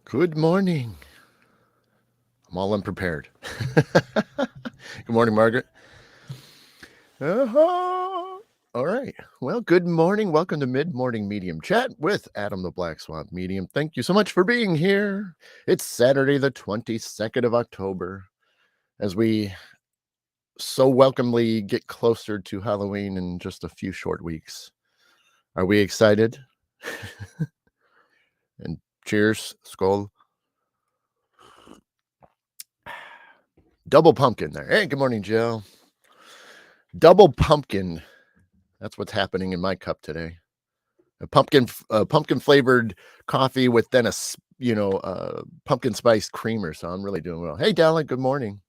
Good morning. I'm all unprepared. Good morning, Margaret. Uh-huh. All right. Well, good morning. Welcome to Mid-Morning Medium Chat with Adam the Black Swamp Medium. Thank you so much for being here. It's Saturday, the 22nd of October, as we so welcomely get closer to Halloween in just a few short weeks. Are we excited? And cheers, skull. Double pumpkin there. Hey, good morning, Jill. Double pumpkin. That's what's happening in my cup today. A pumpkin flavored coffee with then pumpkin spice creamer. So I'm really doing well. Hey, Dallin, good morning.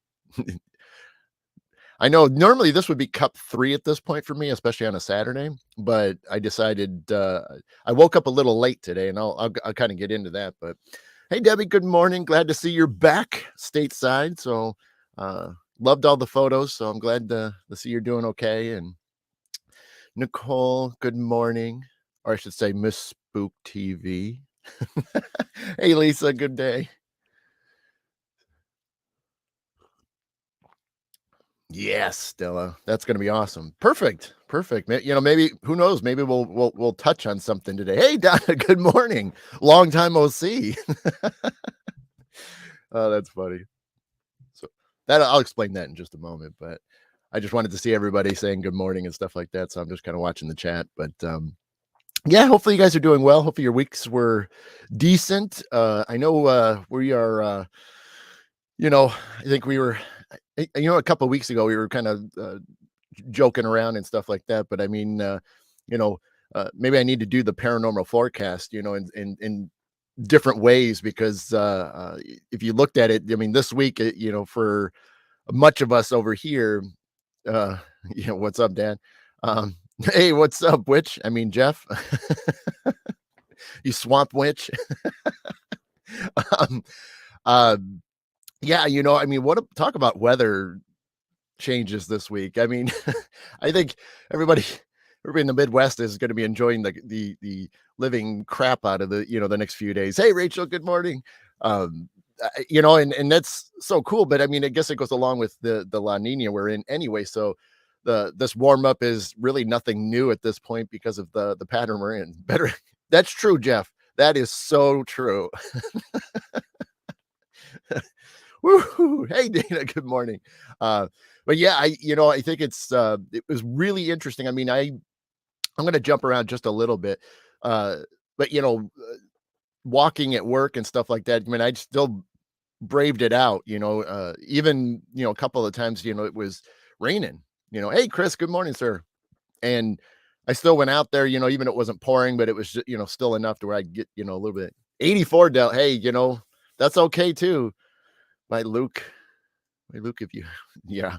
I know normally this would be cup 3 at this point for me, especially on a Saturday, but I decided I woke up a little late today, and I'll kind of get into that. But hey, Debbie, good morning. Glad to see you're back stateside. So loved all the photos. So I'm glad to see you're doing okay. And Nicole, good morning. Or I should say Miss Spook TV. Hey, Lisa, good day. Yes, Stella, that's gonna be awesome. Perfect. Maybe who knows? Maybe we'll touch on something today. Hey, Donna, good morning. Long time no see. Oh, that's funny. So that I'll explain that in just a moment, but I just wanted to see everybody saying good morning and stuff like that. So I'm just kind of watching the chat. But yeah, hopefully you guys are doing well. Hopefully your weeks were decent. I know we are I think we were a couple of weeks ago we were kind of joking around and stuff like that, but I mean maybe I need to do the paranormal forecast, in different ways, because if you looked at it, I mean, this week, for much of us over here, uh what's up, Dan? um hey, what's up, witch? I mean, Jeff. You swamp witch. um uh yeah, I mean, talk about weather changes this week. I mean, I think everybody in the Midwest is going to be enjoying the living crap out of the next few days. Hey, Rachel, good morning. And that's so cool. But I mean, I guess it goes along with the La Nina we're in anyway. So this warm up is really nothing new at this point because of the pattern we're in. Better. That's true, Jeff. That is so true. Woo! Hey, Dana, good morning. But yeah, I think it was really interesting. I mean, I'm going to jump around just a little bit, but walking at work and stuff like that. I mean, I still braved it out. Even a couple of times, it was raining. Hey, Chris, good morning, sir. And I still went out there. Even it wasn't pouring, but it was just, still enough to where I get a little bit. 84 Del. Hey, that's okay too. By Luke. If you yeah.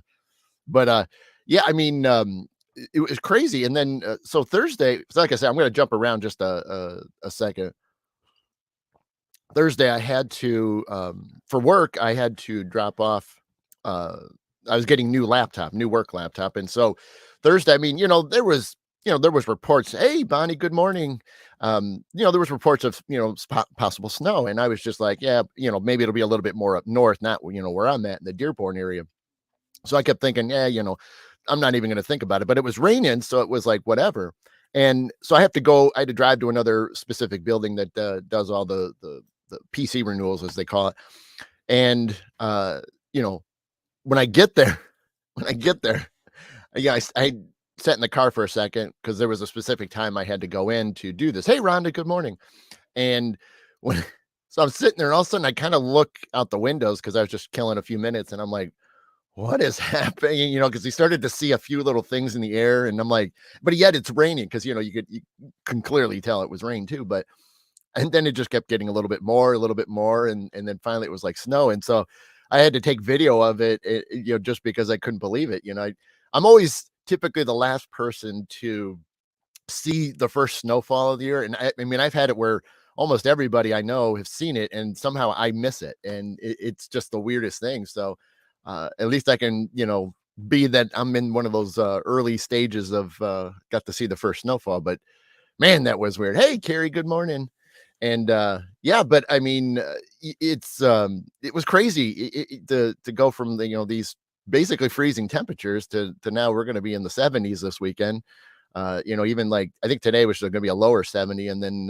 But yeah, I mean, it was crazy. And then so Thursday, so like I said, I'm going to jump around just a second. Thursday, I had to for work, I had to drop off. I was getting new work laptop, and so Thursday, I mean, there was reports. Hey, Bonnie, good morning. There was reports of possible snow, and I was just like, yeah, maybe it'll be a little bit more up north, not where I'm at in the Dearborn area. So I kept thinking, yeah, I'm not even going to think about it. But it was raining, so it was like whatever. And so I had to drive to another specific building that does all the PC renewals, as they call it. And when I get there, yeah, I sat in the car for a second because there was a specific time I had to go in to do this. Hey, Rhonda, good morning. And so I'm sitting there, and all of a sudden I kind of look out the windows because I was just killing a few minutes, and I'm like, what is happening? Because he started to see a few little things in the air, and I'm like, but yet it's raining because you can clearly tell it was rain too. And then it just kept getting a little bit more, and then finally it was like snow. And so I had to take video of it, just because I couldn't believe it. I'm always typically the last person to see the first snowfall of the year. And I mean, I've had it where almost everybody I know have seen it, and somehow I miss it. And it's just the weirdest thing. So at least I can, be that I'm in one of those early stages of got to see the first snowfall. But man, that was weird. Hey, Carrie, good morning. And yeah, but I mean, it was crazy to go from the, these basically freezing temperatures to now we're going to be in the 70s this weekend. Even like I think today was going to be a lower 70, and then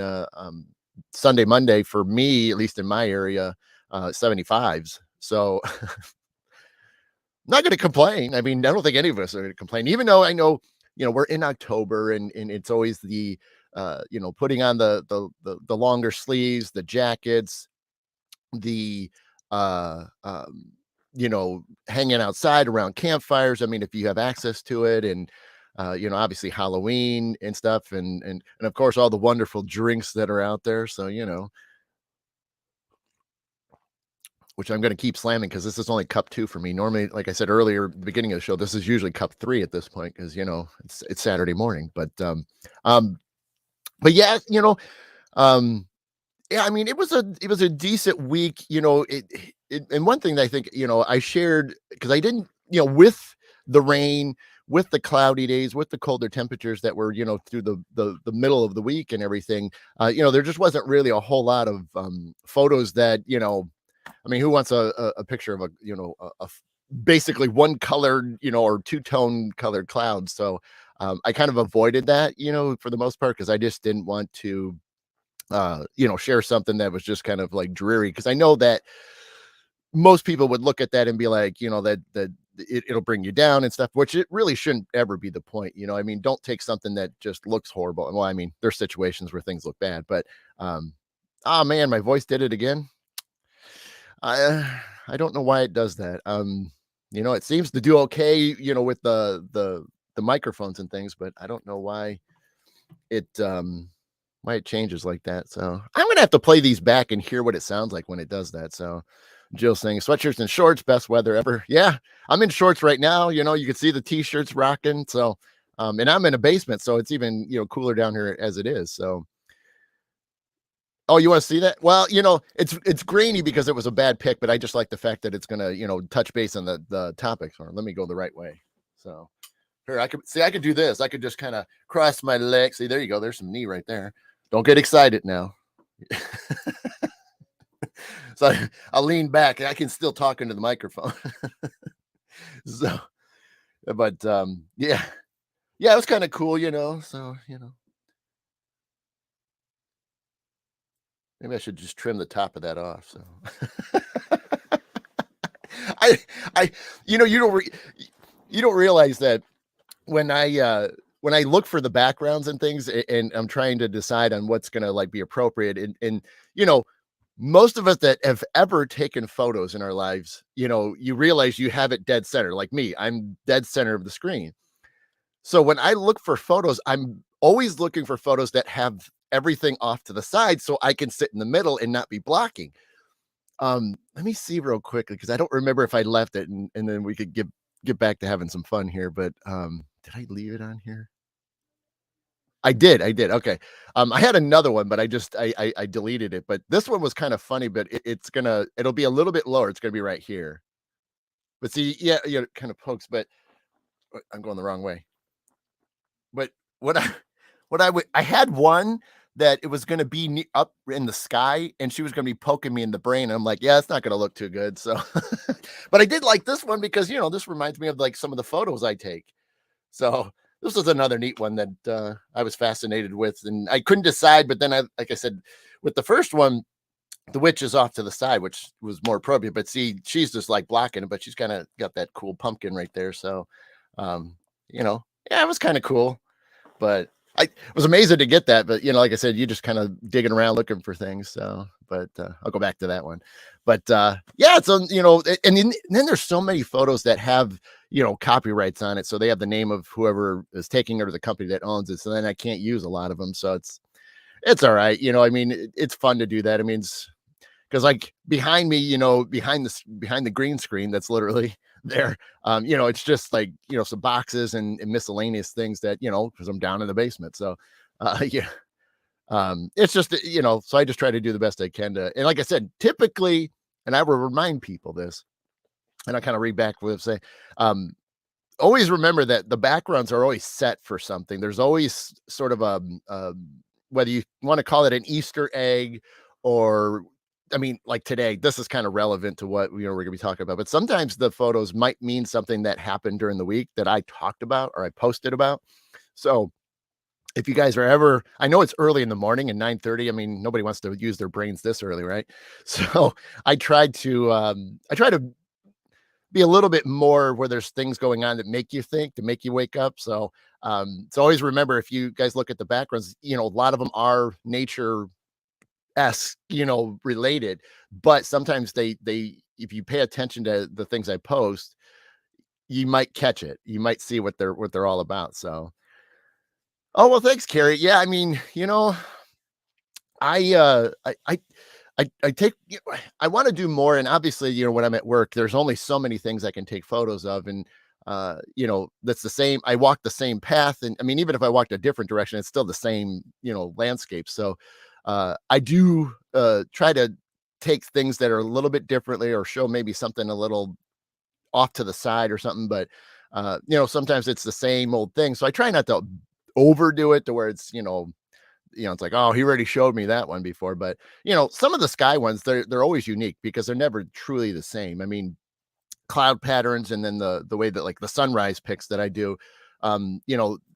Sunday, Monday for me, at least in my area, 75s. So not going to complain. I mean, I don't think any of us are going to complain, even though I know, we're in October, and it's always the, putting on the longer sleeves, the jackets, the, uh, um, hanging outside around campfires. I mean, if you have access to it, and, obviously Halloween and stuff, and of course all the wonderful drinks that are out there. So, which I'm going to keep slamming because this is only cup two for me. Normally, like I said earlier, at the beginning of the show, this is usually cup three at this point because it's Saturday morning. Um, but yeah, um, yeah, I mean, it was a decent week. And one thing that I think I shared because I didn't with the rain, with the cloudy days, with the colder temperatures that were through the middle of the week and everything. There just wasn't really a whole lot of photos that I mean, who wants a picture of basically one colored, or two-tone colored clouds? So I kind of avoided that, for the most part, because I just didn't want to, share something that was just kind of like dreary. Because I know that most people would look at that and be like, it'll bring you down and stuff, which it really shouldn't ever be the point. I mean, don't take something that just looks horrible. Well, I mean, there's situations where things look bad, but oh man, my voice did it again. I don't know why it does that. It seems to do okay, with the microphones and things, but I don't know it why it changes like that. So I'm gonna have to play these back and hear what it sounds like when it does that. So Jill saying sweatshirts and shorts, best weather ever. Yeah, I'm in shorts right now. You can see the t-shirts rocking. So and I'm in a basement, so it's even cooler down here as it is. So oh, you want to see that? Well, it's grainy because it was a bad pick, but I just like the fact that it's gonna, touch base on the topics. Or let me go the right way. So here I could do this. I could just kind of cross my legs. See, there you go. There's some knee right there. Don't get excited now. So I'll lean back. I can still talk into the microphone. So, but yeah, it was kind of cool, So maybe I should just trim the top of that off. So I I you don't realize that when I look for the backgrounds and things, and I'm trying to decide on what's gonna like be appropriate, and you know, most of us that have ever taken photos in our lives, you realize you have it dead center. Like me, I'm dead center of the screen. So when I look for photos, I'm always looking for photos that have everything off to the side so I can sit in the middle and not be blocking. Let me see real quickly because I don't remember if I left it, and then we could get back to having some fun here. But did I leave it on here? I did. Okay. I had another one, but I deleted it. But this one was kind of funny, but it'll be a little bit lower. It's gonna be right here. But see, yeah, it kind of pokes, but I'm going the wrong way. But what I I had one that it was gonna be up in the sky, and she was gonna be poking me in the brain. And I'm like, yeah, it's not gonna look too good. So, but I did like this one because this reminds me of like some of the photos I take. So this was another neat one that I was fascinated with, and I couldn't decide. But then like I said, with the first one, the witch is off to the side, which was more appropriate. But see, she's just like blocking it, but she's kind of got that cool pumpkin right there. So, um, yeah, it was kind of cool. But I was amazing to get that. But like I said, you just kind of digging around looking for things. So, but I'll go back to that one. But yeah, so and then there's so many photos that have copyrights on it, so they have the name of whoever is taking it or the company that owns it. So then I can't use a lot of them. So it's all right. I mean, it's fun to do that. I mean, because like behind me, behind the green screen that's literally there, it's just like some boxes and miscellaneous things that because I'm down in the basement. So yeah, it's just so I just try to do the best I can to, and like I said, typically, and I will remind people this, and I kind of read back with say, always remember that the backgrounds are always set for something. There's always sort of whether you want to call it an Easter egg or I mean, like today, this is kind of relevant to what we're gonna be talking about. But sometimes the photos might mean something that happened during the week that I talked about or I posted about. So if you guys are ever, I know it's early in the morning and 9:30. I mean, nobody wants to use their brains this early, right? So I try to be a little bit more where there's things going on that make you think, to make you wake up. So always remember, if you guys look at the backgrounds, a lot of them are nature related, but sometimes they if you pay attention to the things I post, you might catch it. You might see what they're all about. So, oh well, thanks, Carrie. Yeah, I mean, I take I want to do more, and obviously, when I'm at work, there's only so many things I can take photos of, and that's the same. I walk the same path, and I mean, even if I walked a different direction, it's still the same, landscape. So, I do try to take things that are a little bit differently, or show maybe something a little off to the side or something. But sometimes it's the same old thing. So I try not to overdo it to where it's like, oh, he already showed me that one before. But some of the sky ones, they're always unique because they're never truly the same. I mean, cloud patterns, and then the way that, like, the sunrise pics that I do,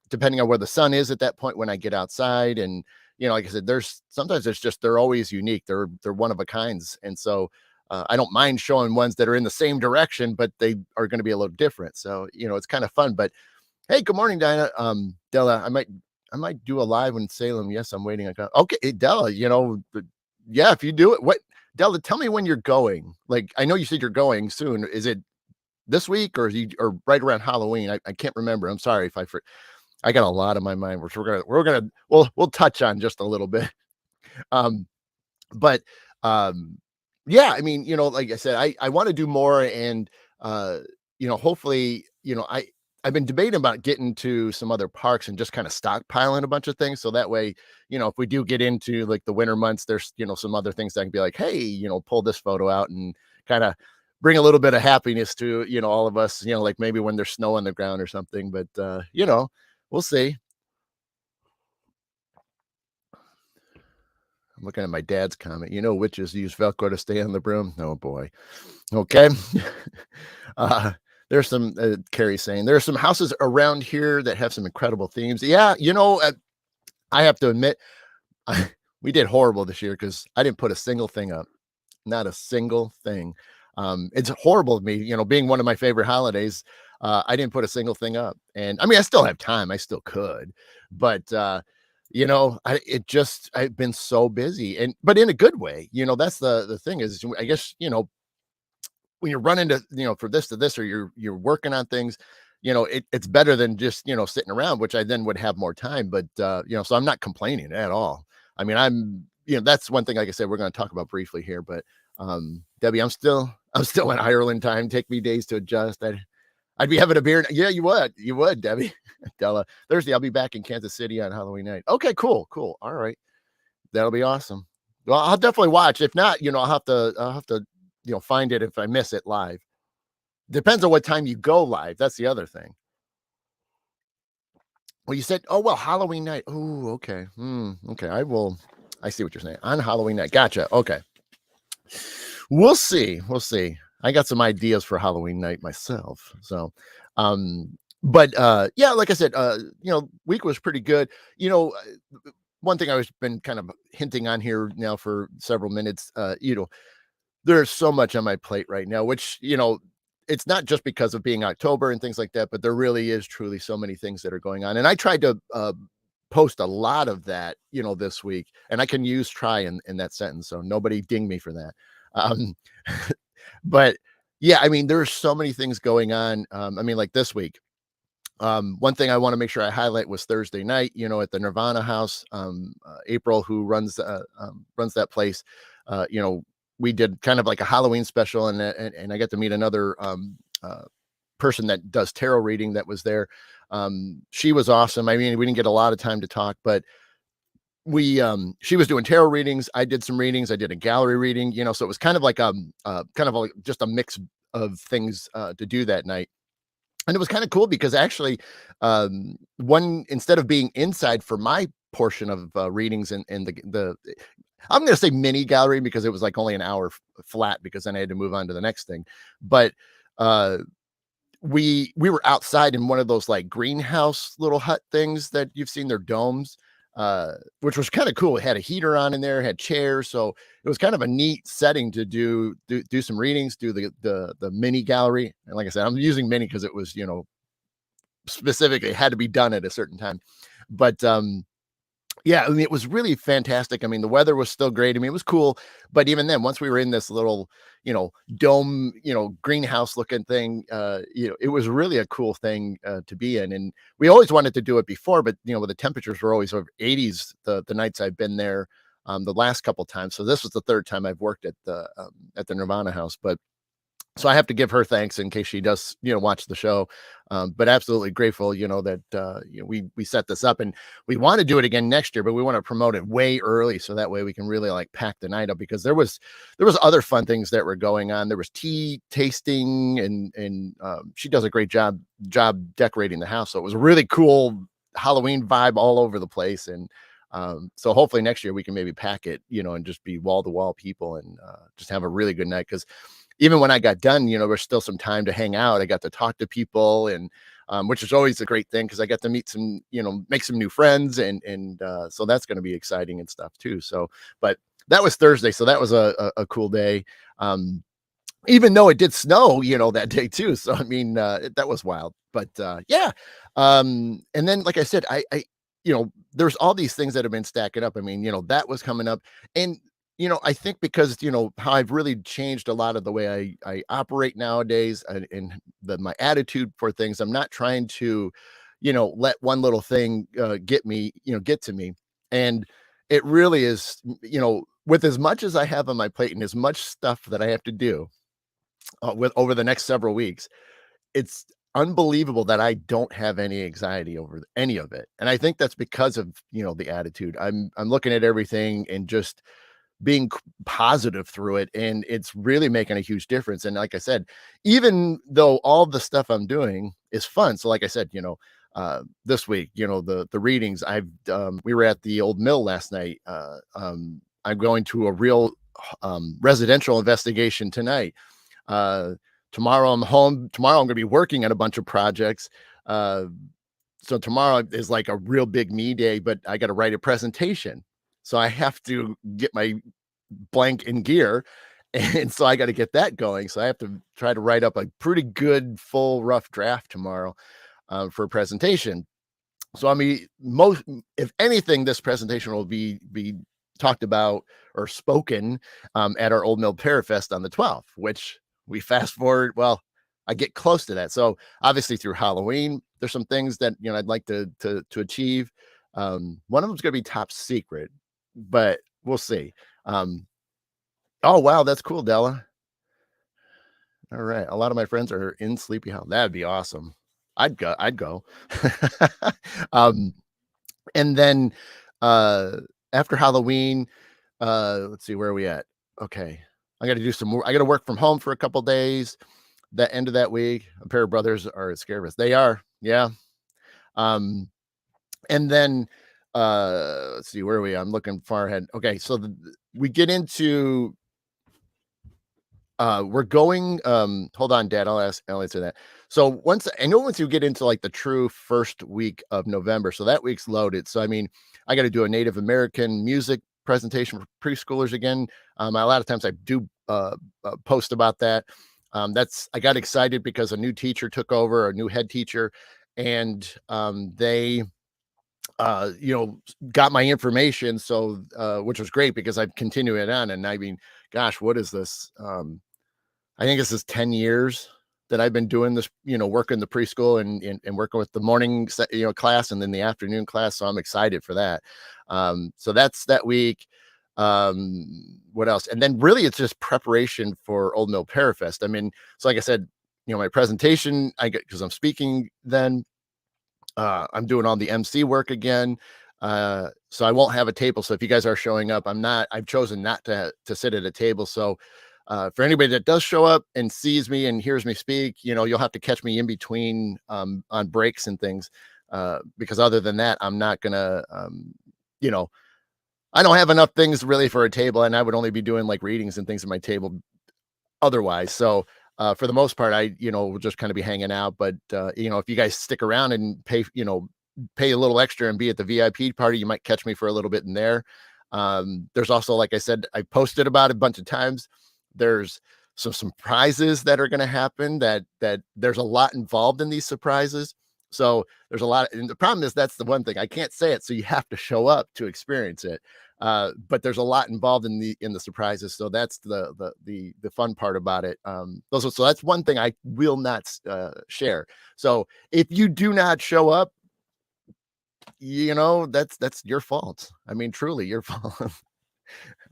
depending on where the sun is at that point when I get outside. And like I said, there's sometimes it's just they're always unique. They're one of a kinds. And so I don't mind showing ones that are in the same direction, but they are going to be a little different. So it's kind of fun. But hey, good morning, Dinah. Della, I might do a live in Salem. Yes, I'm waiting. Okay, hey, Della, yeah, if you do it, Della, tell me when you're going. Like, I know you said you're going soon. Is it this week, or or right around Halloween? I can't remember. I'm sorry if I got a lot on my mind, which we'll touch on just a little bit. Um, but yeah, I mean, like I said, I want to do more. And hopefully, I've been debating about getting to some other parks and just kind of stockpiling a bunch of things, so that way, if we do get into like the winter months, there's some other things that I can be like, hey, pull this photo out and kind of bring a little bit of happiness to all of us, like maybe when there's snow on the ground or something. But we'll see. I'm looking at my dad's comment. Witches use Velcro to stay on the broom. Oh boy. Okay. uh, there's some, Carrie saying, there are some houses around here that have some incredible themes. Yeah. I have to admit, we did horrible this year because I didn't put a single thing up, not a single thing. It's horrible of me, being one of my favorite holidays. I didn't put a single thing up. And I mean, I still have time. I still could, but, I've been so busy, but in a good way. That's the thing is, I guess, when you're running to, for this to this, or you're working on things, it's better than just, sitting around, which I then would have more time. But, so I'm not complaining at all. I mean, that's one thing, like I said, we're going to talk about briefly here. But, Debbie, I'm still in Ireland time. Take me days to adjust. I'd be having a beer. Yeah, you would, Debbie. Della, Thursday, I'll be back in Kansas City on Halloween night. Okay, cool. All right. That'll be awesome. Well, I'll definitely watch. If not, I'll have to, find it if I miss it live. Depends on what time you go live. That's the other thing. Well, you said, oh, well, Halloween night. Oh, okay. Okay. I see what you're saying. On Halloween night. Gotcha. Okay. We'll see. We'll see. I got some ideas for Halloween night myself. So, but yeah, like I said, week was pretty good. One thing I was been kind of hinting on here now for several minutes, there's so much on my plate right now, which, it's not just because of being October and things like that, but there really is truly so many things that are going on. And I tried to post a lot of that, this week, and I can use try in that sentence. So nobody ding me for that. Um, but yeah, I mean, there's so many things going on. I mean, like this week, one thing I want to make sure I highlight was Thursday night, at the Nirvana House. April, who runs that place, we did kind of like a Halloween special, and I got to meet another person that does tarot reading that was there. She was awesome. I mean, we didn't get a lot of time to talk, but she was doing tarot readings. I did some readings. I did a gallery reading, so it was kind of like just a mix of things to do that night. And it was kind of cool because actually, one, instead of being inside for my portion of readings and the I'm going to say mini gallery because it was like only an hour flat because then I had to move on to the next thing. But uh we were outside in one of those like greenhouse little hut things that you've seen, their domes, which was kind of cool. It had a heater on in there, had chairs, so it was kind of a neat setting to do some readings, do the mini gallery. And like I said, I'm using mini because it was, specifically had to be done at a certain time. But yeah, I mean, it was really fantastic. I mean, the weather was still great. I mean, it was cool, but even then, once we were in this little, dome, greenhouse looking thing, it was really a cool thing to be in. And we always wanted to do it before, but the temperatures were always over 80s the nights I've been there, the last couple times. So this was the third time I've worked at the Nirvana house, but so I have to give her thanks in case she does, watch the show. But absolutely grateful, that we set this up, and we want to do it again next year, but we want to promote it way early so that way we can really like pack the night up, because there was other fun things that were going on. There was tea tasting, and she does a great job decorating the house, so it was a really cool Halloween vibe all over the place. And so hopefully next year we can maybe pack it, and just be wall to wall people, and just have a really good night. Because even when I got done, there's still some time to hang out. I got to talk to people, and which is always a great thing because I got to meet some, make some new friends, and so that's going to be exciting and stuff too. So, but that was Thursday, so that was a cool day. Even though it did snow, that day too. So I mean, that was wild. But yeah, and then like I said, there's all these things that have been stacking up. I mean, that was coming up, and I think because, how I've really changed a lot of the way I operate nowadays, and my attitude for things. I'm not trying to, let one little thing get to me. And it really is, with as much as I have on my plate and as much stuff that I have to do with over the next several weeks, it's unbelievable that I don't have any anxiety over any of it. And I think that's because of, the attitude. I'm looking at everything and just being positive through it, and it's really making a huge difference. And like I said, even though all the stuff I'm doing is fun, so like I said, this week, the readings, we were at the old mill last night. I'm going to a real residential investigation tonight. uh Tomorrow I'm home. Tomorrow I'm going to be working on a bunch of projects. So tomorrow is like a real big me day, but I got to write a presentation. So I have to get my blank in gear. And so I got to get that going. So I have to try to write up a pretty good, full, rough draft tomorrow for a presentation. So I mean, if anything, this presentation will be talked about or spoken at our Old Mill Parafest on the 12th, which we fast forward. Well, I get close to that. So obviously through Halloween, there's some things that I'd like to achieve. One of them's going to be top secret, but we'll see. Oh wow, that's cool, Della. All right, a lot of my friends are in Sleepy Hollow. That'd be awesome. I'd go. I'd go. um, and then after Halloween, let's see, where are we at? Okay, I got to do some more. I got to work from home for a couple days. That end of that week, a pair of brothers are scared of us. They are, yeah. Um, and then let's see, where are we? I'm looking far ahead. Okay, so we get into we're going, hold on, Dad. I'll answer that. So once you get into like the true first week of November, so that week's loaded. So I mean, I got to do a Native American music presentation for preschoolers again. A lot of times I do post about that. I got excited because a new teacher took over, a new head teacher, and they got my information. So which was great because I've continued it on. And I mean, gosh, what is this? I think this is 10 years that I've been doing this, working the preschool and working with the morning, class and then the afternoon class. So I'm excited for that. So that's that week. What else? And then really it's just preparation for Old Mill Parafest. I mean, so like I said, my presentation, because I'm speaking then, I'm doing all the MC work again. So I won't have a table. So if you guys are showing up, I've chosen not to sit at a table. So for anybody that does show up and sees me and hears me speak, you'll have to catch me in between on breaks and things. Because other than that, I'm not gonna, you know, I don't have enough things really for a table, and I would only be doing like readings and things at my table otherwise. So for the most part, I will just kind of be hanging out. But if you guys stick around and pay a little extra and be at the VIP party, you might catch me for a little bit in there. There's also, like I said, I posted about it a bunch of times. There's some surprises that are going to happen. That there's a lot involved in these surprises. So there's a lot, and the problem is that's the one thing I can't say it. So you have to show up to experience it. But there's a lot involved in the surprises, so that's the fun part about it. So that's one thing I will not share. So if you do not show up, that's your fault. I mean, truly your fault.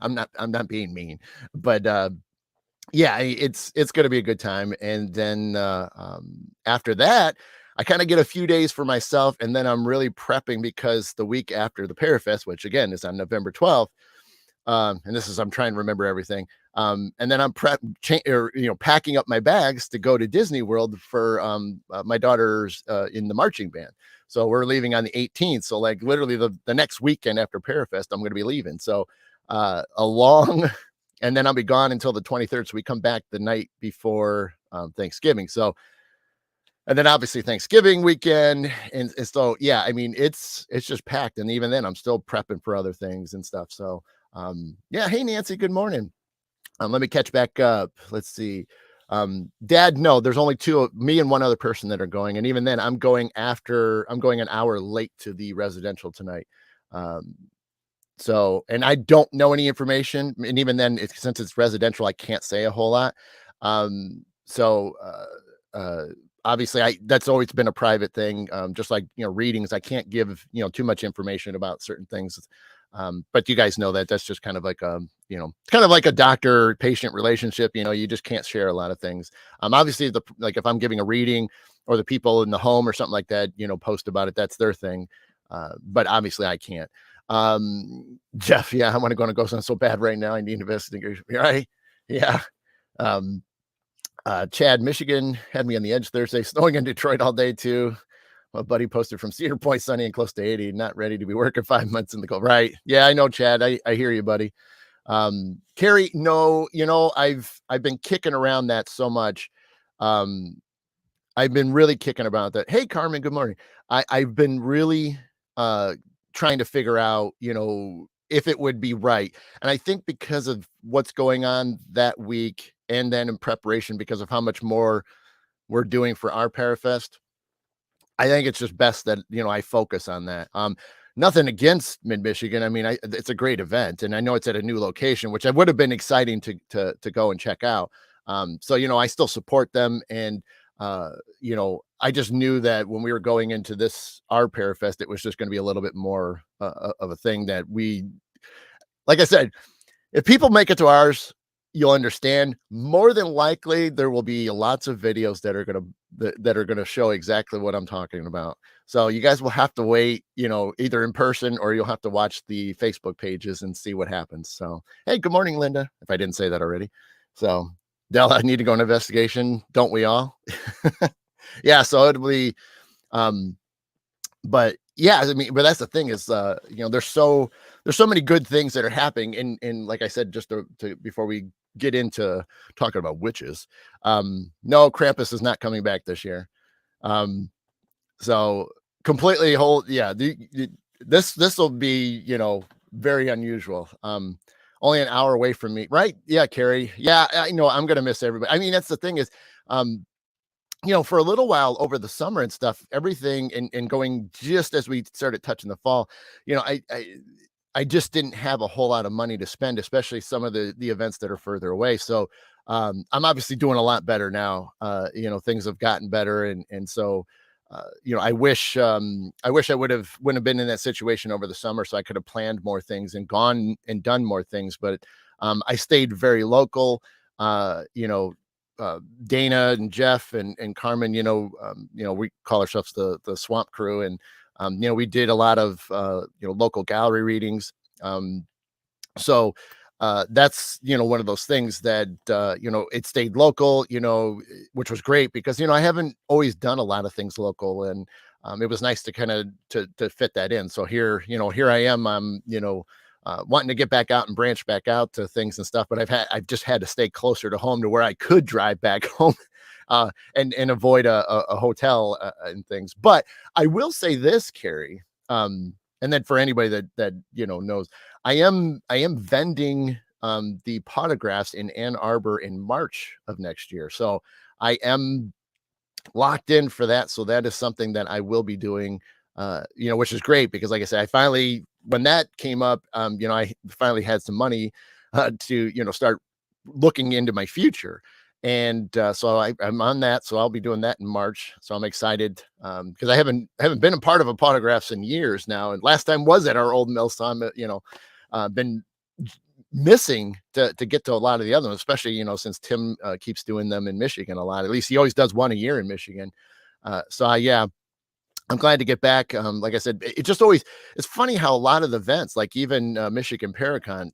I'm not being mean, but yeah, it's gonna be a good time. And then after that, I kind of get a few days for myself, and then I'm really prepping because the week after the Parafest, which again is on November 12th, and this is I'm trying to remember everything. And then I'm packing up my bags to go to Disney World for my daughter's in the marching band. So we're leaving on the 18th. So like literally the next weekend after Parafest, I'm going to be leaving. So a long, and then I'll be gone until the 23rd. So we come back the night before Thanksgiving. So and then obviously Thanksgiving weekend, and so yeah, I mean it's just packed, and even then I'm still prepping for other things and stuff. So yeah, hey Nancy, good morning. Let me catch back up. Let's see. Dad, no, there's only two of me and one other person that are going, and even then I'm going an hour late to the residential tonight. Um, so, and I don't know any information, and even then, since it's residential, I can't say a whole lot. So, obviously, I that's always been a private thing. Just like readings, I can't give too much information about certain things. But you guys know that that's just kind of like kind of like a doctor patient relationship. You just can't share a lot of things. Obviously, like if I'm giving a reading or the people in the home or something like that, post about it. That's their thing. But obviously, I can't. Jeff, yeah, I want to go so bad right now. I need investigation, right? Yeah. Um, Chad, Michigan had me on the edge Thursday, snowing in Detroit all day too. My buddy posted from Cedar Point, sunny and close to 80, not ready to be working 5 months in the cold. Right. Yeah, I know, Chad. I hear you, buddy. Carrie, no, I've been kicking around that so much. I've been really kicking about that. Hey, Carmen, good morning. I've been really trying to figure out, if it would be right. And I think because of what's going on that week, and then in preparation because of how much more we're doing for our Parafest, I think it's just best that, I focus on that. Nothing against Mid Michigan. I mean, it's a great event, and I know it's at a new location, which I would have been exciting to go and check out. So I still support them, and I just knew that when we were going into this our Parafest, it was just going to be a little bit more of a thing that like I said, if people make it to ours, you'll understand. More than likely, there will be lots of videos that are gonna show exactly what I'm talking about. So you guys will have to wait, either in person or you'll have to watch the Facebook pages and see what happens. So, hey, good morning, Linda. If I didn't say that already. So, Dell, I need to go on investigation. Don't we all? Yeah. So it'll be, um, but yeah, I mean, but that's the thing is, there's so many good things that are happening. And like I said, just to before we get into talking about witches, no, Krampus is not coming back this year. Um, so completely yeah, this will be, very unusual. Only an hour away from me, right? Yeah, Carrie. Yeah, I know I'm gonna miss everybody. I mean, that's the thing is, um, for a little while over the summer and stuff, everything and going just as we started touching the fall, I just didn't have a whole lot of money to spend, especially some of the events that are further away. So I'm obviously doing a lot better now. Things have gotten better, and so I wish I wouldn't have been in that situation over the summer, so I could have planned more things and gone and done more things. But I stayed very local. Uh, you know, Dana and Jeff and Carmen, we call ourselves the Swamp Crew, and we did a lot of local gallery readings. So that's one of those things that it stayed local, which was great because I haven't always done a lot of things local, and it was nice to kind of to fit that in. So here I am. I'm wanting to get back out and branch back out to things and stuff. But I've just had to stay closer to home to where I could drive back home, and avoid a hotel, and things. But I will say this, Carrie, and then for anybody that knows, I am vending the potographs in Ann Arbor in March of next year. So I am locked in for that. So that is something that I will be doing, which is great because, like I said, I finally, when that came up, I finally had some money to, start looking into my future. And so I'm on that. So I'll be doing that in March. So I'm excited because I haven't been a part of a potographs in years now. And last time was at our old mill. So I'm, been missing to get to a lot of the other ones, especially since Tim keeps doing them in Michigan a lot. At least he always does one a year in Michigan. Yeah, I'm glad to get back. Like I said, it just always, it's funny how a lot of the events, like even Michigan Paracon,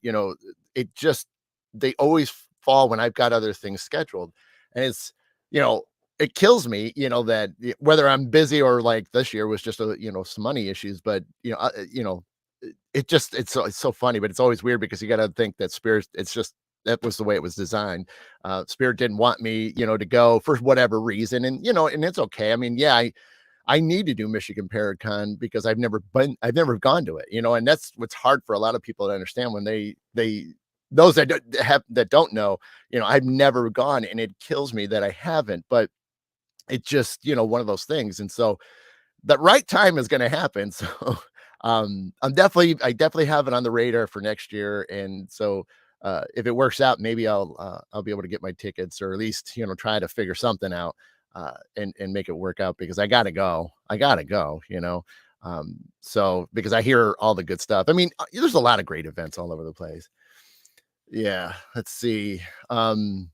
it just, they always fall when I've got other things scheduled. And it's, you know, it kills me, that whether I'm busy or like this year was just some money issues, but it's so funny, but it's always weird because you got to think that Spirit, it's just, that was the way it was designed. Spirit didn't want me, to go for whatever reason. And, and it's okay. I mean, yeah, I need to do Michigan Paracon because I've never gone to it, and that's what's hard for a lot of people to understand when they those that don't know, I've never gone, and it kills me that I haven't, but it's just, one of those things. And so the right time is going to happen. So I definitely have it on the radar for next year. And so if it works out, maybe I'll be able to get my tickets, or at least, try to figure something out and make it work out, because I gotta go, so because I hear all the good stuff. I mean, there's a lot of great events all over the place. Yeah. Let's see. Dinah,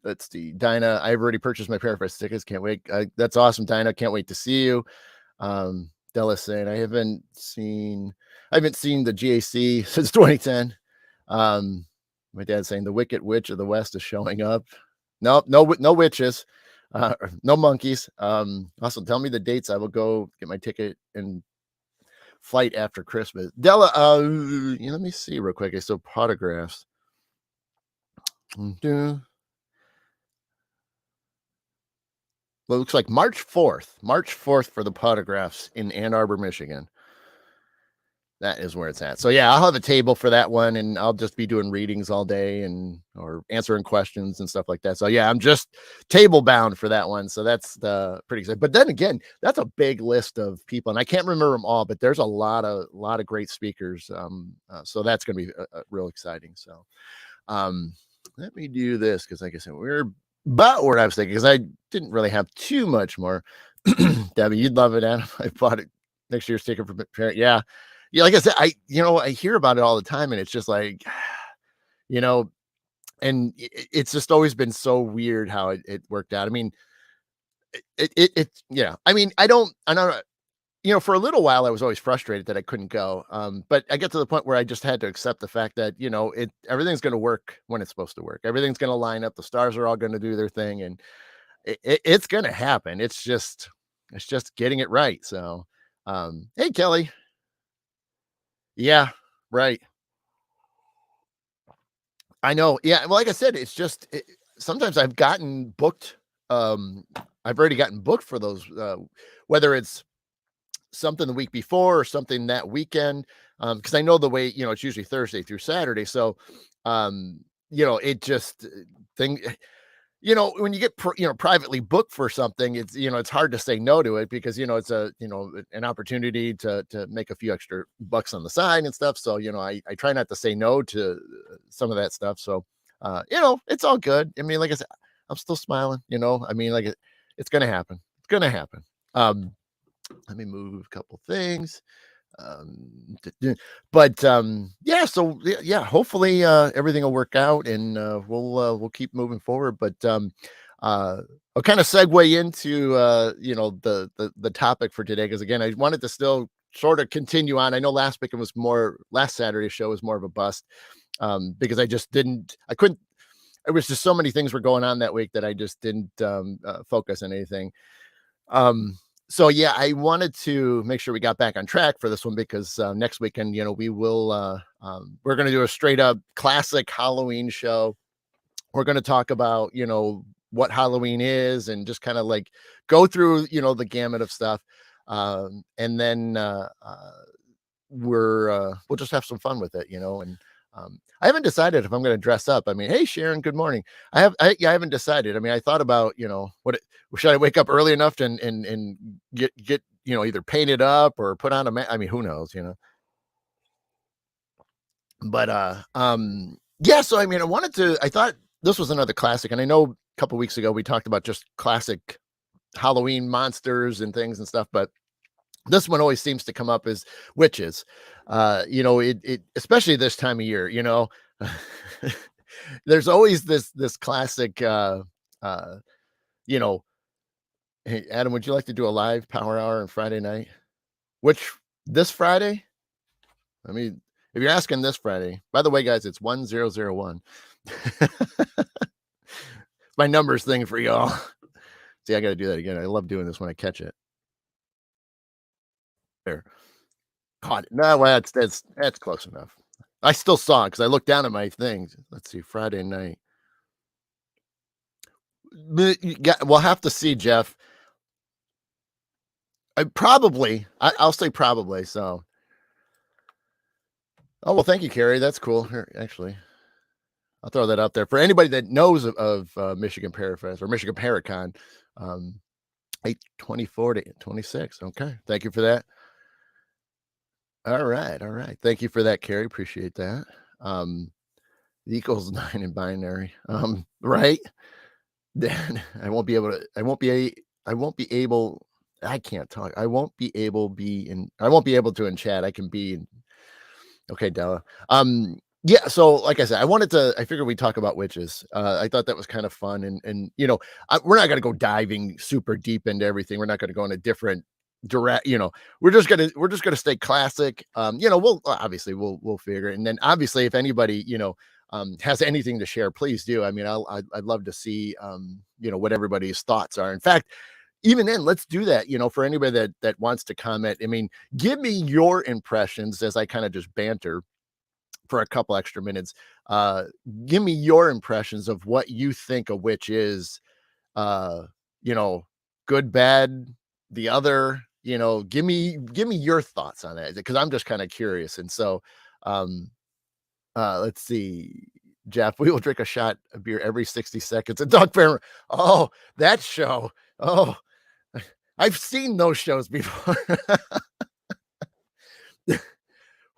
I've already purchased my Parafest tickets. Can't wait. That's awesome, Dinah. Can't wait to see you. Della saying I haven't seen the GAC since 2010. My dad's saying the Wicked Witch of the West is showing up. Nope, no witches, no monkeys. Also, tell me the dates. I will go get my ticket and flight after Christmas. Della, let me see real quick. So potographs. Well, it looks like March 4th for the potographs in Ann Arbor, Michigan. That is where it's at. So yeah, I'll have a table for that one, and I'll just be doing readings all day or answering questions and stuff like that. So yeah, I'm just table bound for that one. So that's pretty exciting. But then again, that's a big list of people, and I can't remember them all, but there's a lot of great speakers. So that's going to be real exciting. So let me do this, because like I said, we're about where I was thinking, because I didn't really have too much more. Debbie, you'd love it, Adam. I bought it next year's ticket for parent. Yeah. Yeah, like I said, I hear about it all the time, and it's just like, you know, and it's just always been so weird how it worked out. I mean, yeah. I mean, I don't, for a little while I was always frustrated that I couldn't go. But I get to the point where I just had to accept the fact that, everything's going to work when it's supposed to work. Everything's going to line up. The stars are all going to do their thing, and it's going to happen. It's just getting it right. So, hey, Kelly. Yeah, right. I know. Yeah. Well, like I said, it's just sometimes I've gotten booked. Um, I've already gotten booked for those, whether it's something the week before or something that weekend. Because I know the way, it's usually Thursday through Saturday. So, it just thing. When you get privately booked for something, it's hard to say no to it, because it's an opportunity to make a few extra bucks on the side and stuff. So I try not to say no to some of that stuff. So it's all good. I mean, like I said, I'm still smiling. I mean, like it's gonna happen. It's gonna happen. Let me move a couple things. But yeah, so yeah, hopefully everything will work out, and we'll keep moving forward. But I'll kind of segue into the topic for today, because again, I wanted to still sort of continue on. I know last Saturday's show was more of a bust, because I couldn't, it was just so many things were going on that week that I just didn't focus on anything. um So yeah, I wanted to make sure we got back on track for this one because next weekend, we will we're going to do a straight up classic Halloween show. We're going to talk about what Halloween is and just kind of like go through the gamut of stuff, and then we'll just have some fun with it, and I haven't decided if I'm going to dress up. I mean, hey Sharon, good morning. Yeah, I haven't decided. I mean, I thought about should I wake up early enough to and get either painted up or put on I mean, who knows, but yeah. So I mean, I thought this was another classic, and I know a couple weeks ago we talked about just classic Halloween monsters and things and stuff, but this one always seems to come up as witches. It especially this time of year, there's always this classic uh, you know, hey Adam, would you like to do a live power hour on Friday night? Which this Friday? I mean, if you're asking this Friday, by the way, guys, it's 1001. My numbers thing for y'all. See, I gotta do that again. I love doing this when I catch it. There. Caught it. No, well, that's close enough. I still saw it because I looked down at my things. Let's see, Friday night. We'll have to see, Jeff. I'll say probably. So, oh well, thank you, Carrie. That's cool. Here, actually, I'll throw that out there for anybody that knows of Michigan Parafest or Michigan Paracon. 8/24 to 26. Okay, thank you for that. All right, all right. Thank you for that, Carrie. Appreciate that. Equals 9 in binary. Right? Then I won't be able I can't talk. I won't be able to in chat. I can be in okay, Della. Yeah, so like I said, I figured we'd talk about witches. I thought that was kind of fun and we're not gonna go diving super deep into everything. We're not gonna go in a different direct, we're just gonna stay classic. We'll figure it. And then obviously if anybody, has anything to share, please do. I mean, I'd love to see what everybody's thoughts are. In fact, even then, let's do that. For anybody that wants to comment. I mean, give me your impressions as I kind of just banter for a couple extra minutes. Uh, Give me your impressions of what you think a witch is. Uh, you know, Good, bad, the other. Give me your thoughts on that because I'm just kind of curious. And so, um, let's see. Jeff, we will drink a shot of beer every 60 seconds. And Doug Fair, oh, that show. Oh, I've seen those shows before.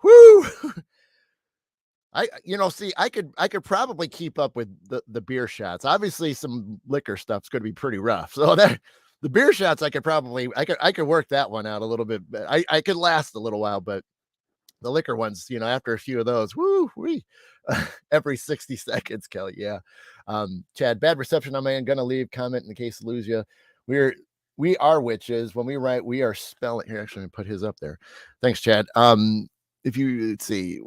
Whoo! See, I could probably keep up with the beer shots. Obviously, some liquor stuff's going to be pretty rough. So that the beer shots, I could work that one out a little bit. I could last a little while, but the liquor ones, after a few of those, woo, we every 60 seconds, Kelly. Yeah. Chad, bad reception on my end. Gonna leave. Comment in the case of lose you. We're we are witches. When we write, we are spelling here. Actually, put his up there. Thanks, Chad. If you let's see,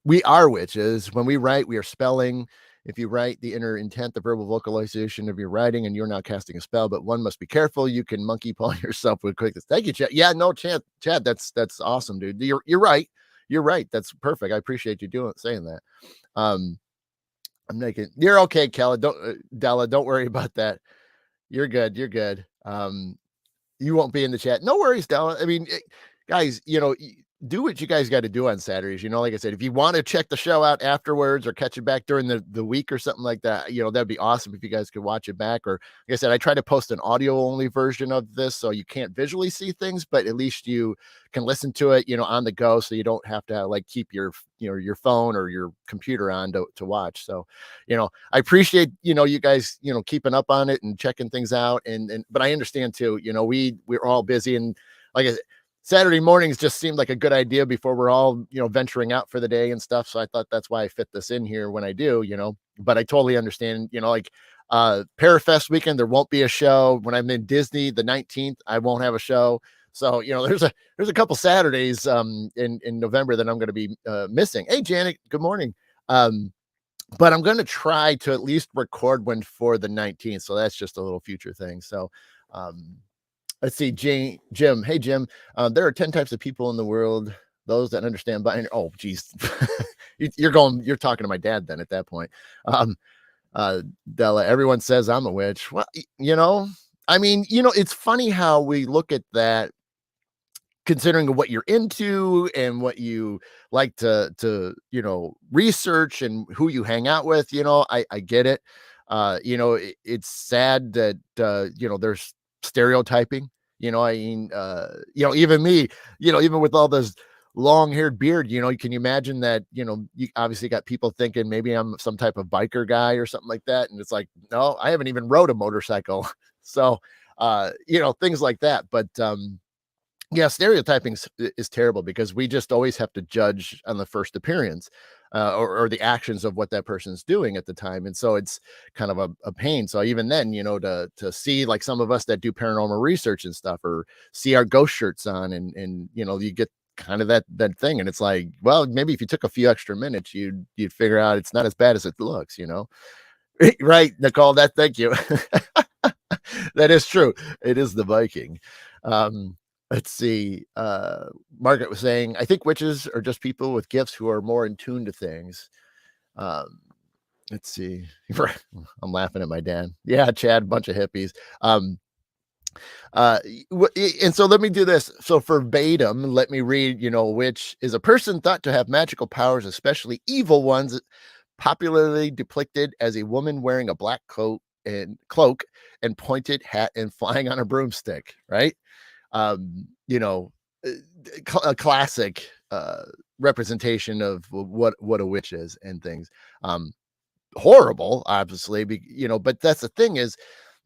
we are witches. When we write, we are spelling. If you write the inner intent, the verbal vocalization of your writing, and you're not casting a spell, but one must be careful. You can monkey paw yourself with quickness. Thank you, Chad. Yeah, no, Chad, that's awesome, dude. You're right. You're right. That's perfect. I appreciate you saying that. Um, I'm naked. You're okay, Kelly. Della, don't worry about that. You're good. You're good. You won't be in the chat. No worries, Della. I mean, guys, do what you guys got to do on Saturdays. Like I said, if you want to check the show out afterwards or catch it back during the week or something like that, that'd be awesome if you guys could watch it back. Or like I said, I try to post an audio only version of this so you can't visually see things, but at least you can listen to it, on the go, so you don't have to like keep your phone or your computer on to watch. So, I appreciate you guys keeping up on it and checking things out, and but I understand too. We're all busy, and like I said, Saturday mornings just seemed like a good idea before we're all, venturing out for the day and stuff. So I thought that's why I fit this in here when I do, but I totally understand, like Parafest weekend, there won't be a show. When I'm in Disney, the 19th, I won't have a show. So, there's a couple Saturdays in November that I'm going to be missing. Hey, Janet, good morning. But I'm going to try to at least record one for the 19th. So that's just a little future thing. So, Let's see, Jim. Hey, Jim. There are 10 types of people in the world. Those that understand binary. Oh, geez. You're talking to my dad then at that point. Um, Della, everyone says I'm a witch. Well, I mean, it's funny how we look at that considering what you're into and what you like to research and who you hang out with. I get it. It's sad that there's stereotyping. I mean, even me, even with all this long-haired beard, can you imagine that? You obviously got people thinking maybe I'm some type of biker guy or something like that, and it's like, no, I haven't even rode a motorcycle. So things like that. But yeah, stereotyping is terrible because we just always have to judge on the first appearance, or the actions of what that person's doing at the time, and so it's kind of a pain. So even then, to see like some of us that do paranormal research and stuff, or see our ghost shirts on, and you get kind of that thing, and it's like, well, maybe if you took a few extra minutes, you'd figure out it's not as bad as it looks. Right, Nicole? Thank you. That is true. It is the Viking. Um, let's see. Margaret was saying, I think witches are just people with gifts who are more in tune to things. Um, let's see. I'm laughing at my dad. Yeah, Chad, bunch of hippies. And so let me do this. So verbatim, let me read, which is a person thought to have magical powers, especially evil ones, popularly depicted as a woman wearing a black coat and cloak and pointed hat and flying on a broomstick, right? um you know uh, a classic representation of what a witch is and things. Horrible, obviously, but that's the thing is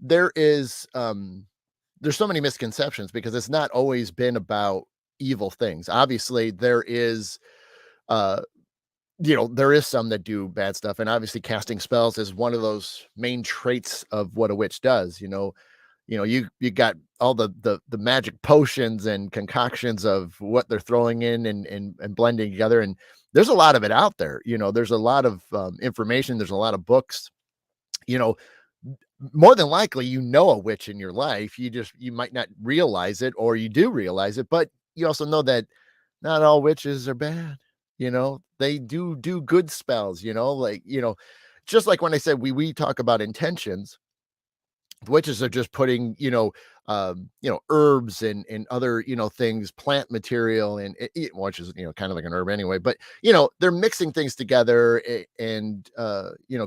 there is there's so many misconceptions because it's not always been about evil things. Obviously there is uh there is some that do bad stuff, and obviously casting spells is one of those main traits of what a witch does. You got all the magic potions and concoctions of what they're throwing in and blending together, and there's a lot of it out there. There's a lot of information, there's a lot of books. you know More than likely, a witch in your life. You might not realize it, or you do realize it, but you also know that not all witches are bad. They do good spells. Just like when I said we talk about intentions, witches are just putting herbs and other things, plant material, and which is kind of like an herb anyway, but they're mixing things together, and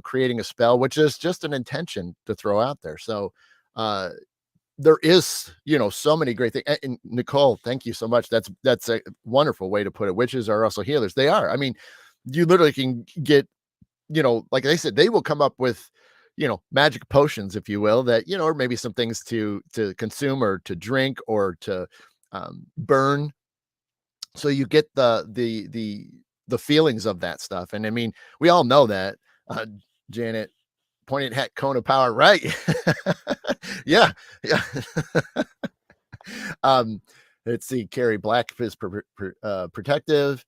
creating a spell, which is just an intention to throw out there. So there is so many great things. And Nicole, thank you so much. That's a wonderful way to put it. Witches are also healers. They are. I mean, you literally can get, like I said, they will come up with, magic potions, if you will, that, or maybe some things to consume or to drink or to burn. So you get the feelings of that stuff. And I mean, we all know that. Janet, pointed hat, cone of power, right? Yeah, yeah. um, let's see. Carrie, black is protective.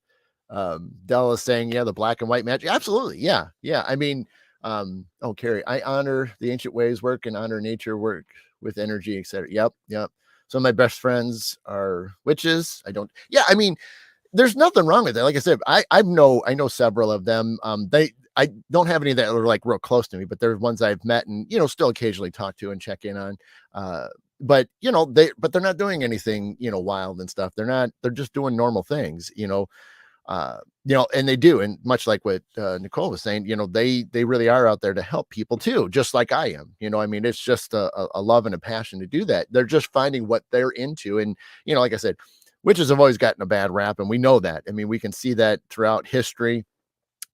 Della is saying, yeah, the black and white magic. Absolutely. Yeah. Yeah. I mean, oh, Carrie, I honor the ancient ways work and honor nature work with energy, etc. Yep. Yep. Some of my best friends are witches. Yeah. I mean, there's nothing wrong with it. Like I said, I know several of them. I don't have any that are like real close to me, but there's ones I've met and, still occasionally talk to and check in on. But they're not doing anything, wild and stuff. They're just doing normal things, and they do. And much like what Nicole was saying, they really are out there to help people too, just like I am. I mean, it's just a love and a passion to do that. They're just finding what they're into. And, like I said, witches have always gotten a bad rap, and we know that. I mean, we can see that throughout history,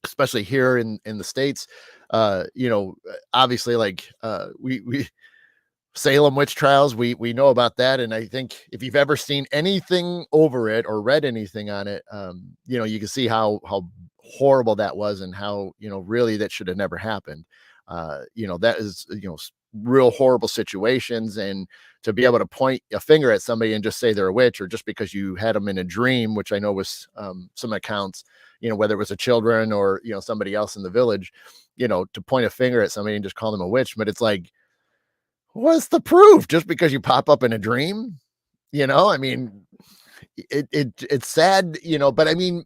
especially here in the States. Obviously, like we Salem witch trials, we know about that. And I think if you've ever seen anything over it or read anything on it, you can see how horrible that was, and how, really that should have never happened. That is, real horrible situations. And to be able to point a finger at somebody and just say they're a witch, or just because you had them in a dream, which I know was some accounts, whether it was a children or, somebody else in the village, to point a finger at somebody and just call them a witch. But it's like, what's the proof? Just because you pop up in a dream? I mean, it's sad, but I mean,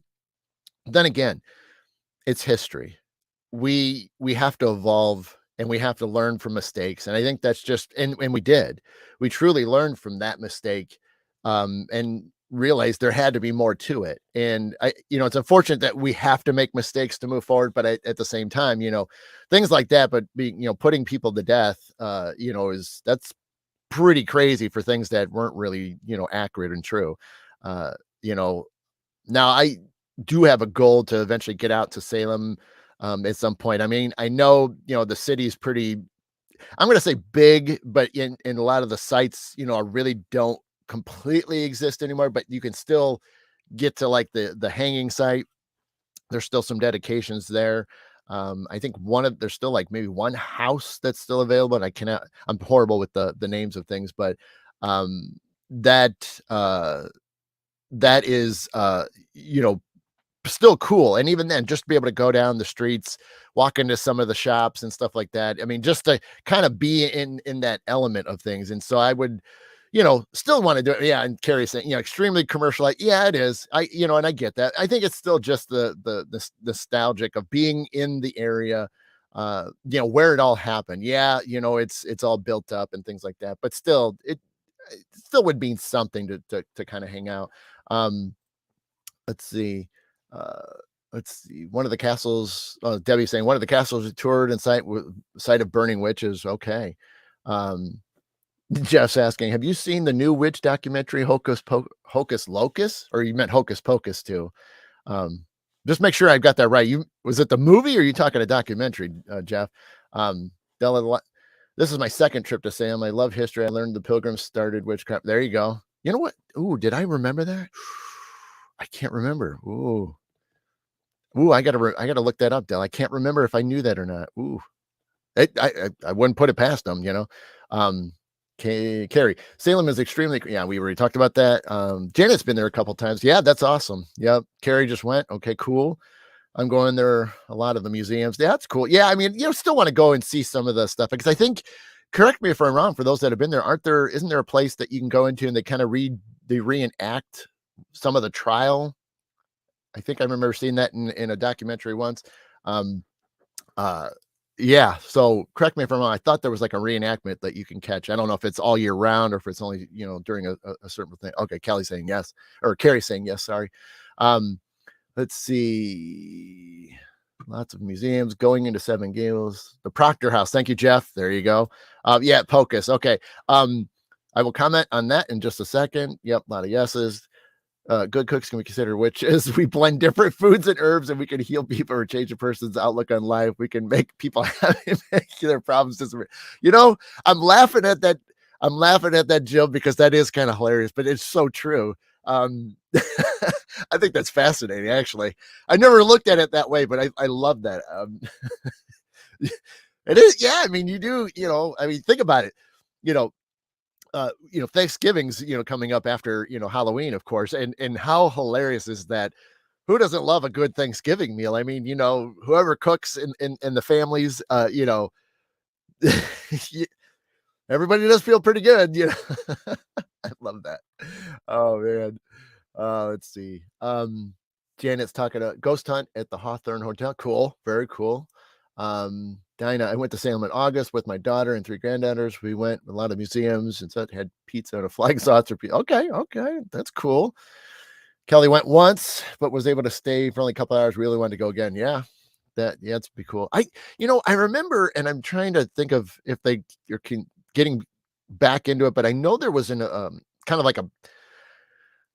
then again, it's history. We have to evolve and we have to learn from mistakes. And I think that's just and we did. We truly learned from that mistake and realized there had to be more to it. And it's unfortunate that we have to make mistakes to move forward, but at the same time, things like that, but being, putting people to death, is that's pretty crazy for things that weren't really, accurate and true. Uh, you know, Now I do have a goal to eventually get out to Salem at some point. I mean, I know, the city's pretty, I'm going to say big, but in a lot of the sites, I really don't completely exist anymore, but you can still get to like the hanging site. There's still some dedications there. I think there's still like maybe one house that's still available, and I'm horrible with the names of things, but um that that is still cool. And even then, just to be able to go down the streets, walk into some of the shops and stuff like that. I mean, just to kind of be in that element of things. And so I would, still want to do it. Yeah. And Carrie saying, extremely commercial. Like, yeah, it is. And I get that. I think it's still just the nostalgic of being in the area, where it all happened. Yeah. It's all built up and things like that, but still it still would mean something to kind of hang out. Um, let's see. Uh, let's see. One of the castles, Debbie saying one of the castles we toured and site of burning witches. Okay. Um, Jeff's asking, have you seen the new witch documentary Hocus Locus? Or you meant Hocus Pocus too? Um, just make sure I've got that right. Was it the movie or are you talking a documentary, Jeff? Della, this is my second trip to Salem. I love history. I learned the Pilgrims started witchcraft. There you go. You know what? Ooh, did I remember that? I can't remember. Ooh, I gotta look that up, Del. I can't remember if I knew that or not. Ooh, I wouldn't put it past them. Um, Carrie, Salem is extremely. Yeah, we already talked about that. Janet's been there a couple times. Yeah, that's awesome. Yep, Carrie just went. Okay, cool. I'm going there. A lot of the museums. Yeah, that's cool. Yeah, I mean, still want to go and see some of the stuff because I think. Correct me if I'm wrong. For those that have been there, isn't there a place that you can go into and they kind of they reenact some of the trial? I think I remember seeing that in a documentary once. Um, uh, yeah. So correct me if I'm wrong. I thought there was like a reenactment that you can catch. I don't know if it's all year round or if it's only during a certain thing. Okay, Kelly's saying yes, or Carrie's saying yes. Sorry. Um, let's see. Lots of museums going into Seven Gables. The Proctor House. Thank you, Jeff. There you go. Yeah, Pocus. Okay. I will comment on that in just a second. Yep, a lot of yeses. Good cooks can be considered witches. We blend different foods and herbs, and we can heal people or change a person's outlook on life. We can make people happy, make their problems disappear. I'm laughing at that. I'm laughing at that, Jill, because that is kind of hilarious, but it's so true. I think that's fascinating. Actually, I never looked at it that way, but I love that. It is. Yeah, I mean, you do. I mean, think about it. You know, Thanksgiving's, coming up after, Halloween, of course. And how hilarious is that? Who doesn't love a good Thanksgiving meal? I mean, whoever cooks in the families, everybody does feel pretty good, I love that. Oh man. Let's see. Janet's talking a ghost hunt at the Hawthorne Hotel. Cool. Very cool. Dinah, I went to Salem in August with my daughter and three granddaughters. We went a lot of museums and such, had pizza and a flag saucer. Okay, that's cool. Kelly went once, but was able to stay for only a couple hours. Really wanted to go again. Yeah, that's be cool. I remember, and I'm trying to think of if you're getting back into it, but I know there was kind of like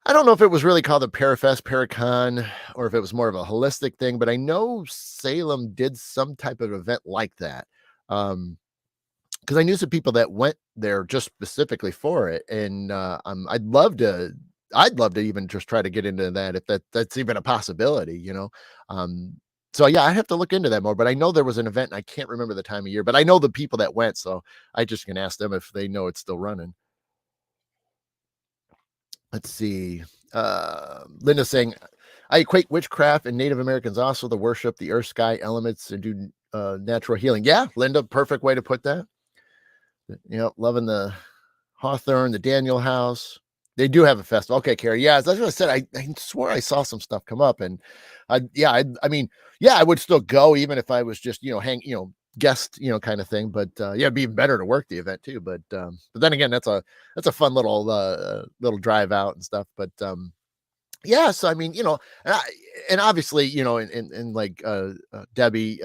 I don't know if it was really called a Parafest, Paracon, or if it was more of a holistic thing, but I know Salem did some type of event like that. Because I knew some people that went there just specifically for it, and I'd love to even just try to get into that if that's even a possibility. Um, so yeah, I have to look into that more. But I know there was an event, and I can't remember the time of year, but I know the people that went, so I just can ask them if they know it's still running. Let's see. Linda saying, I equate witchcraft and Native Americans also to worship the earth, sky elements and do natural healing. Yeah, Linda, perfect way to put that. Yep, loving the Hawthorne, the Daniel House. They do have a festival. Okay, Carrie. Yeah, that's what I said. I swore I saw some stuff come up, and yeah, I mean, yeah, I would still go even if I was just guest kind of thing. But yeah, it'd be even better to work the event too. But then again, that's a fun little drive out and stuff. But yeah, so I mean, and obviously, and like Debbie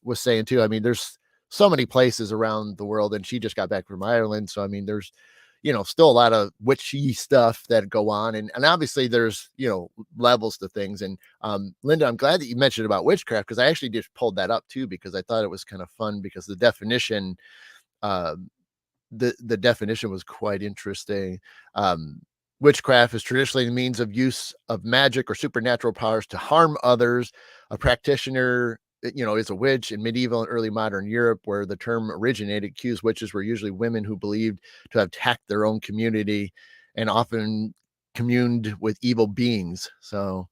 was saying too. I mean, there's so many places around the world, and she just got back from Ireland, so I mean, there's still a lot of witchy stuff that go on, and obviously there's levels to things. And Linda, I'm glad that you mentioned about witchcraft because I actually just pulled that up too because I thought it was kind of fun because uh, the definition was quite interesting. Um, Witchcraft is traditionally the means of use of magic or supernatural powers to harm others. A practitioner, is a witch in medieval and early modern Europe, where the term originated. Accused witches were usually women who believed to have attacked their own community and often communed with evil beings. So,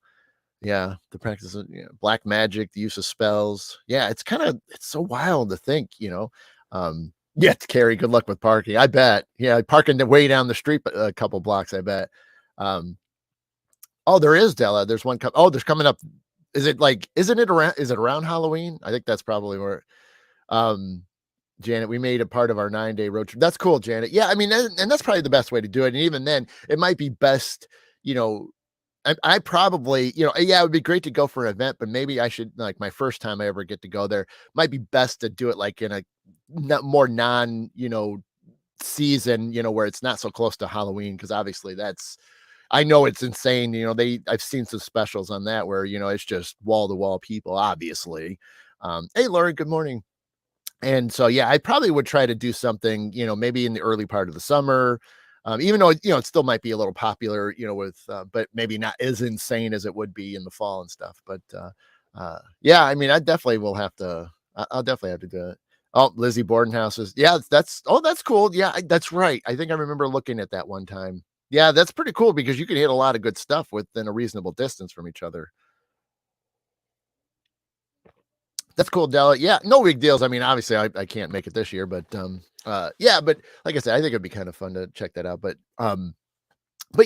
yeah, the practice of black magic, the use of spells. Yeah, it's so wild to think, yeah, Carrie, good luck with parking. I bet. Yeah, parking the way down the street a couple blocks, I bet. Um, oh, there is Della. There's one there's coming up. Is it around Halloween? I think that's probably where um Janet, we made a part of our 9-day road trip. That's cool, Janet. Yeah, I mean, and that's probably the best way to do it. And even then, it might be best, you know, I probably, yeah, it would be great to go for an event, but maybe I should like my first time I ever get to go there might be best to do it like in a more non, season, where it's not so close to Halloween. Cause obviously I know it's insane. I've seen some specials on that where, it's just wall to wall people, obviously. Hey, Lauren, good morning. And so, yeah, I probably would try to do something, maybe in the early part of the summer, even though, it still might be a little popular, but maybe not as insane as it would be in the fall and stuff. But yeah, I mean, I definitely will have to, I'll definitely have to do it. Oh, Lizzie Bordenhouse is, yeah, that's cool. Yeah, that's right. I think I remember looking at that one time. Yeah, that's pretty cool because you can hit a lot of good stuff within a reasonable distance from each other. That's cool, Della. Yeah, no big deals. I mean, obviously, I can't make it this year, but yeah, but like I said, I think it'd be kind of fun to check that out. But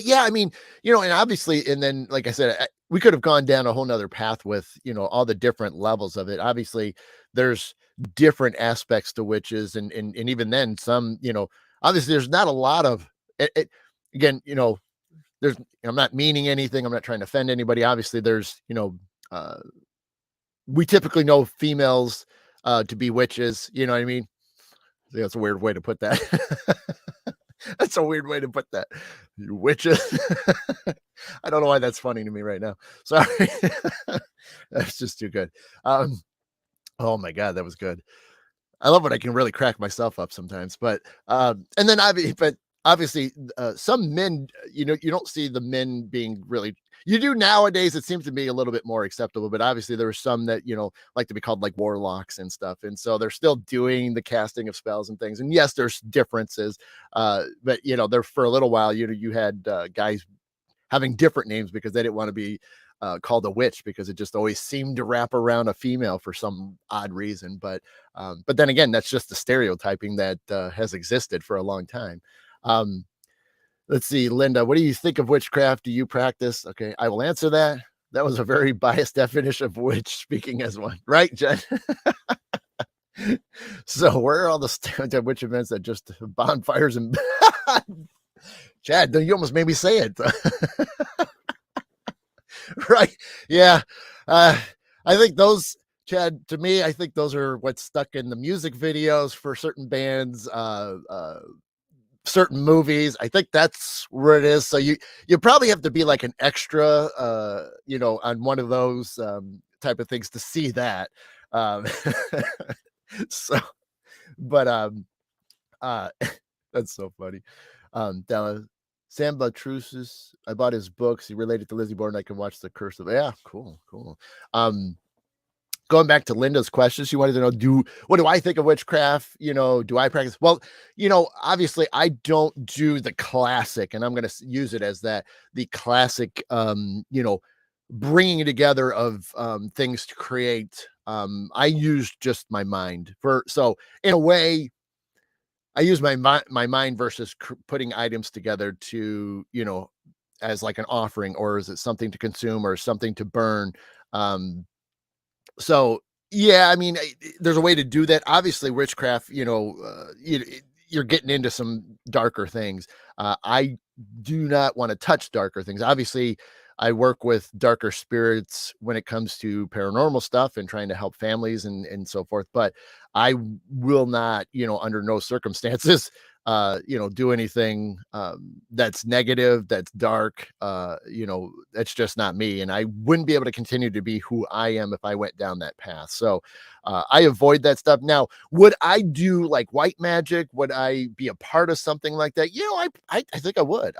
yeah, I mean, and obviously, and then like I said, we could have gone down a whole nother path with all the different levels of it. Obviously, there's different aspects to witches, and even then, some obviously, there's not a lot of again, there's I'm not meaning anything. I'm not trying to offend anybody. Obviously, there's uh we typically know females to be witches, you know what I mean? I think that's a weird way to put that. That's a weird way to put that. You witches. I don't know why that's funny to me right now. Sorry. That's just too good. Um, oh my god, that was good. I love when I can really crack myself up sometimes. And then but obviously, some men, you don't see the men being really. You do nowadays. It seems to be a little bit more acceptable, but obviously there were some that like to be called like warlocks and stuff, and so they're still doing the casting of spells and things. And yes, there's differences, but there for a little while, you had guys having different names because they didn't want to be called a witch because it just always seemed to wrap around a female for some odd reason. But then again, that's just the stereotyping that has existed for a long time. Um, let's see, Linda, what do you think of witchcraft? Do you practice? Okay, I will answer that. That was a very biased definition of witch, speaking as one, right, Jen? So where are all the stereotype witch events that just bonfires and Chad? You almost made me say it. Right. Yeah. Uh, I think those, Chad, to me, I think those are what's stuck in the music videos for certain bands, certain movies. I think that's where it is. So you probably have to be like an extra, on one of those type of things to see that. Um, so, but uh, that's so funny. Dallas Samba Trucis. I bought his books. He related to Lizzie Borden. I can watch the curse of. Yeah, cool, cool. Going back to Linda's question, she wanted to know, what do I think of witchcraft? Do I practice? Well, obviously I don't do the classic, and I'm going to use it as that, the classic, bringing together of things to create. I use just my mind so in a way, I use my mind versus putting items together to, as like an offering, or is it something to consume or something to burn? Um, so yeah, I mean, there's a way to do that. Obviously, witchcraft, you're getting into some darker things. I do not want to touch darker things. Obviously, I work with darker spirits when it comes to paranormal stuff and trying to help families and so forth. But I will not, under no circumstances, do anything that's negative, that's dark. That's just not me. And I wouldn't be able to continue to be who I am if I went down that path. So I avoid that stuff. Now, would I do like white magic? Would I be a part of something like that? I think I would.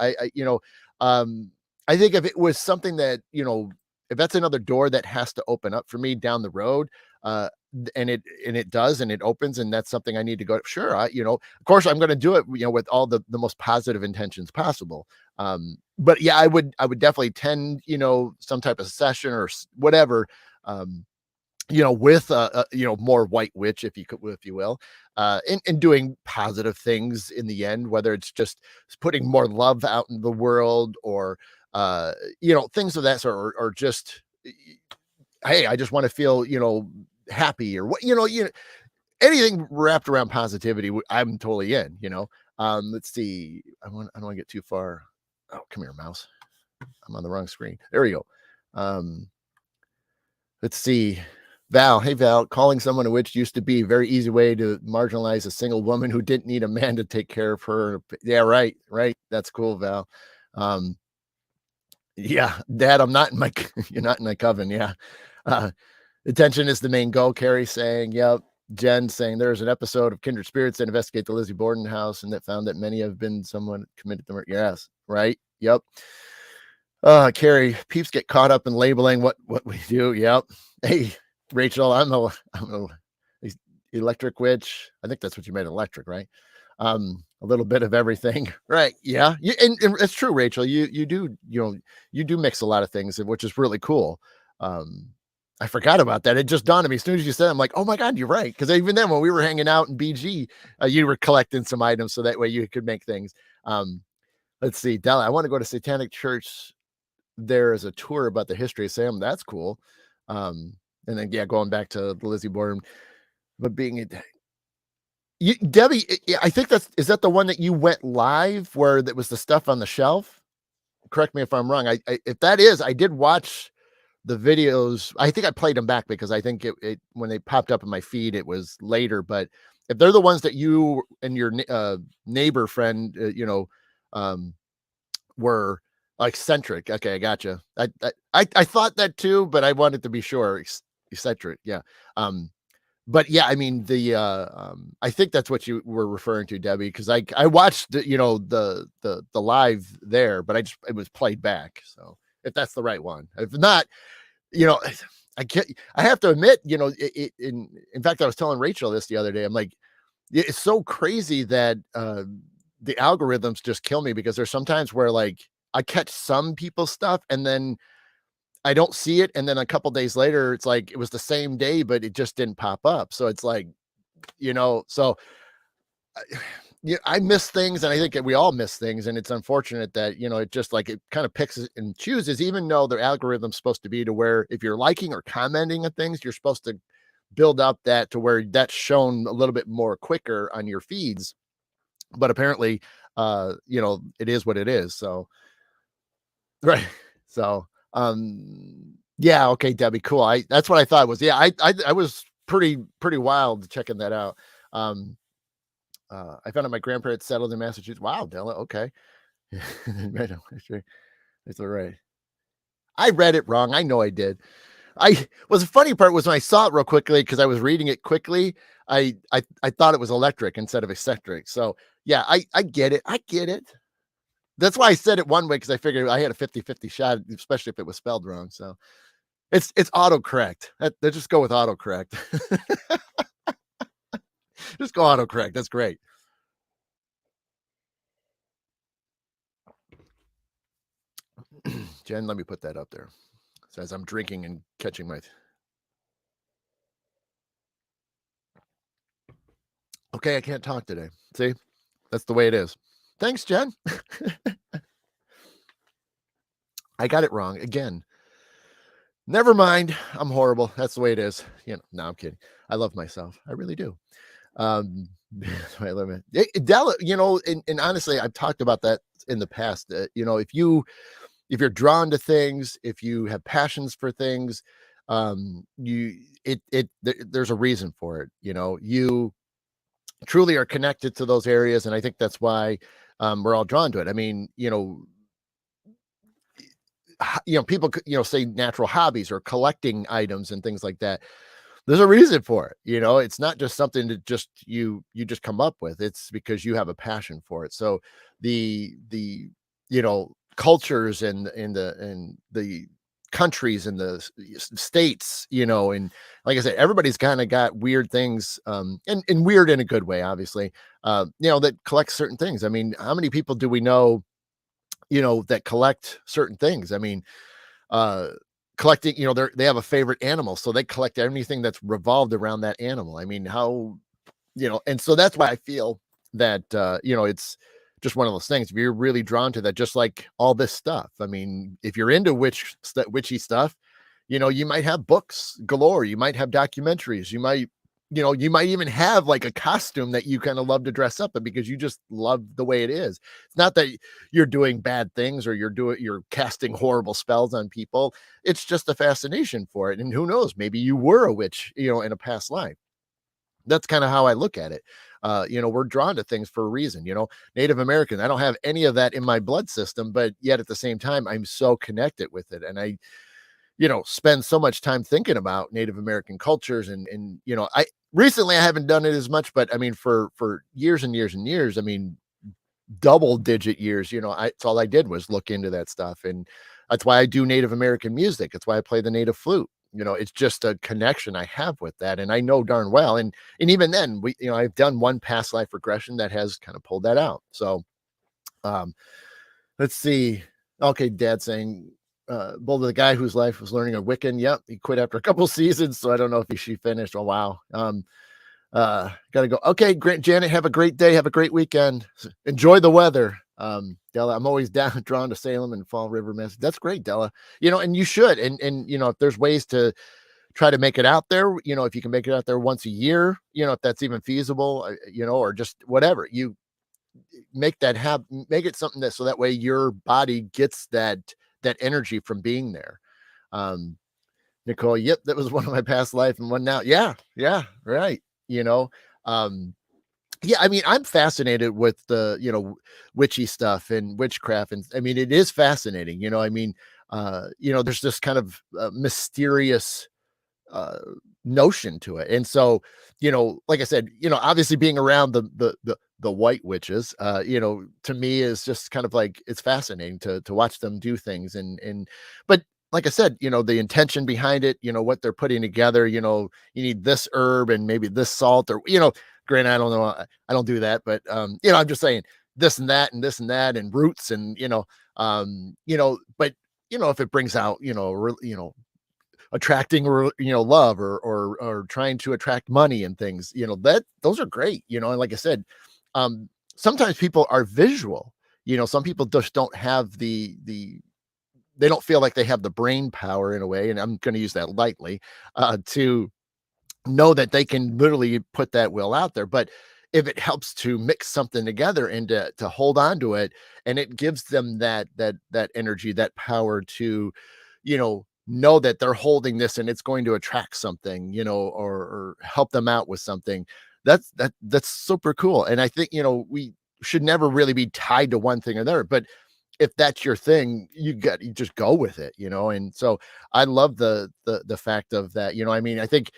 I think if it was something that, if that's another door that has to open up for me down the road, and it does, and it opens, and that's something I need to go. Sure, of course, I'm going to do it, with all the most positive intentions possible. But yeah, I would definitely tend, some type of session or whatever. Um, with more white witch, if you will, and doing positive things in the end, whether it's just putting more love out in the world, or things of that sort, or just hey, I just want to feel, happy, or what, anything wrapped around positivity. I'm totally in. Let's see. I don't want to get too far. Oh, come here, mouse. I'm on the wrong screen. There we go. Um, let's see. Val, hey Val, calling someone a witch used to be a very easy way to marginalize a single woman who didn't need a man to take care of her. Yeah, right, right. That's cool, Val. Um, yeah, Dad, I'm not in my you're not in my coven. Yeah. Uh, Attention is the main goal, Carrie saying, yep. Jen saying there is an episode of Kindred Spirits that investigate the Lizzie Borden house and that found that many have been someone committed to murder. Yes, right. Yep. Carrie, peeps get caught up in labeling what we do. Yep. Hey, Rachel, I'm a electric witch. I think that's what you made, electric, right? A little bit of everything. Right. Yeah. And it's true, Rachel. You do, you do mix a lot of things, which is really cool. Um, I forgot about that. It just dawned on me as soon as you said it, I'm like, oh my God, you're right. Because even then, when we were hanging out in BG, you were collecting some items so that way you could make things. Um, let's see, Della, I want to go to Satanic Church. There is a tour about the history of Sam. That's cool. Um, and then yeah, going back to the Lizzie Borden, but Debbie, I think is that the one that you went live where that was the stuff on the shelf? Correct me if I'm wrong. If that is, I did watch the videos. I think I played them back because I think it when they popped up in my feed, it was later. But if they're the ones that you and your neighbor friend, um, were eccentric. Okay, I gotcha. I thought that too, but I wanted to be sure. Eccentric, yeah. But yeah, I mean I think that's what you were referring to, Debbie, because I watched the live there, but it was played back. So if that's the right one, if not, you know, I can't. I have to admit, in fact, I was telling Rachel this the other day. I'm like, it's so crazy that the algorithms just kill me because there's sometimes where like I catch some people's stuff and then I don't see it, and then a couple days later, it's like it was the same day, but it just didn't pop up. So it's like, so yeah, I miss things, and I think that we all miss things, and it's unfortunate that it just like it kind of picks and chooses, even though the algorithm's supposed to be to where if you're liking or commenting on things, you're supposed to build up that to where that's shown a little bit more quicker on your feeds. But apparently, it is what it is. So right. So, yeah, okay, Debbie, cool. That's what I thought was, yeah, I was pretty wild checking that out. Um, I found out my grandparents settled in Massachusetts. Wow, Della, okay. It's all right. I read it wrong. I know I did. I was the funny part was when I saw it real quickly because I was reading it quickly. I thought it was electric instead of eccentric. So yeah, I get it. I get it. That's why I said it one way because I figured I had a 50-50 shot, especially if it was spelled wrong. So it's autocorrect. Just go with autocorrect. Just go autocorrect. That's great. Jen, let me put that up there. So as I'm drinking and catching my. Okay. Okay, I can't talk today. See, that's the way it is. Thanks, Jen. I got it wrong again. Never mind. I'm horrible. That's the way it is. No, I'm kidding. I love myself. I really do. Um, I love it. Della, and honestly, I've talked about that in the past. If you're drawn to things, if you have passions for things, there's a reason for it. You truly are connected to those areas, and I think that's why we're all drawn to it. I mean, people say natural hobbies or collecting items and things like that. There's a reason for it. It's not just something that just you just come up with. It's because you have a passion for it. So the cultures and the countries and the states, and like I said, everybody's kind of got weird things, and weird in a good way, obviously, that collect certain things. I mean, how many people do we know, that collect certain things? I mean, uh collecting, they have a favorite animal, so they collect anything that's revolved around that animal. I mean, how, and so that's why I feel that it's just one of those things. If you're really drawn to that, just like all this stuff, I mean, if you're into witchy stuff, you might have books galore, you might have documentaries, you might even have like a costume that you kind of love to dress up in because you just love the way it is. It's not that you're doing bad things or you're casting horrible spells on people. It's just a fascination for it. And who knows, maybe you were a witch, in a past life. That's kind of how I look at it. We're drawn to things for a reason. Native American, I don't have any of that in my blood system, but yet at the same time, I'm so connected with it. And I spend so much time thinking about Native American cultures, and I recently I haven't done it as much, but I mean, for years and years and years, I mean, double digit years, it's all I did was look into that stuff. And that's why I do Native American music. That's why I play the native flute. It's just a connection I have with that. And I know darn well. And even then I've done one past life regression that has kind of pulled that out. So, um, let's see. Okay, Dad saying, Boulder, the guy whose life was learning a Wiccan. Yep, he quit after a couple seasons, so I don't know if she finished. Oh wow. Gotta go. Okay, great, Janet. Have a great day. Have a great weekend. Enjoy the weather. Della, I'm always drawn to Salem and Fall River, Mass. That's great, Della. And you should. And if there's ways to try to make it out there, if you can make it out there once a year, if that's even feasible, or just whatever you make it something that so that way your body gets that energy from being there. Um, Nicole, yep, that was one of my past life and one now. Yeah, yeah, right. You know, um, yeah, I mean, I'm fascinated with the, witchy stuff and witchcraft. And I mean, it is fascinating, I mean, there's this kind of mysterious uh notion to it. And so, like I said, obviously being around the white witches, to me is just kind of like it's fascinating to watch them do things. And but like I said, the intention behind it, what they're putting together, you need this herb and maybe this salt, or granted, I don't know, I don't do that, but I'm just saying this and that and this and that and roots and but if it brings out, attracting love, or trying to attract money and things, that those are great, and like I said, sometimes people are visual. Some people just don't have the they don't feel like they have the brain power in a way, and I'm going to use that lightly, to know that they can literally put that will out there. But if it helps to mix something together and to hold on to it, and it gives them that energy, that power to, know that they're holding this and it's going to attract something, or help them out with something. That's super cool. And I think, we should never really be tied to one thing or another, but if that's your thing, you just go with it, And so I love the fact of that, I mean, I think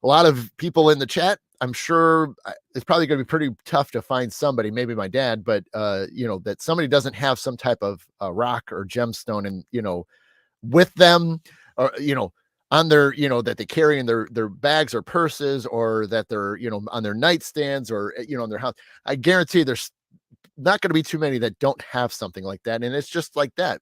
a lot of people in the chat, I'm sure it's probably going to be pretty tough to find somebody, maybe my dad, but that somebody doesn't have some type of rock or gemstone and, with them, or, on their, that they carry in their bags or purses, or that they're, on their nightstands, or, in their house. I guarantee there's not going to be too many that don't have something like that. And it's just like that,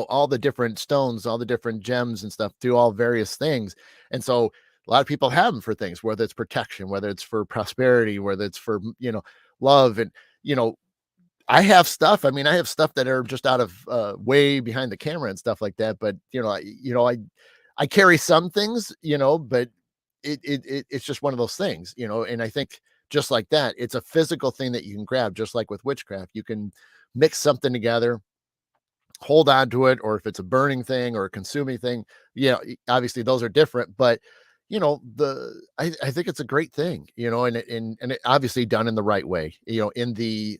all the different stones, all the different gems and stuff do all various things. And so A lot of people have them for things, whether it's protection, whether it's for prosperity, whether it's for, love. And, you know, I have stuff. I mean, I have stuff that are just out of way behind the camera and stuff like that. But I carry some things, but it's just one of those things, And I think just like that, it's a physical thing that you can grab, just like with witchcraft. You can mix something together, hold on to it, or if it's a burning thing or a consuming thing, obviously those are different, but I think it's a great thing, and it obviously done in the right way, in the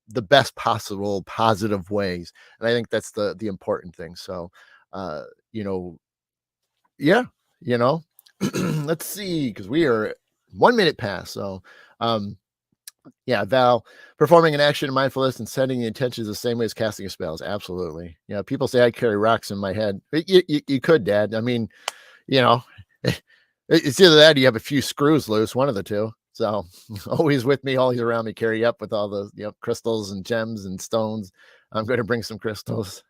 best possible positive ways. And I think that's the important thing. So you know, yeah, you know, let's see, because we are 1 minute past. So um yeah, Val, performing an action in mindfulness and setting the intentions the same way as casting a spells. Absolutely. Yeah. People say I carry rocks in my head. You could, Dad. I mean, you know, it's either that or you have a few screws loose, one of the two. So always with me, always around me, carry up with all the crystals and gems and stones. I'm going to bring some crystals.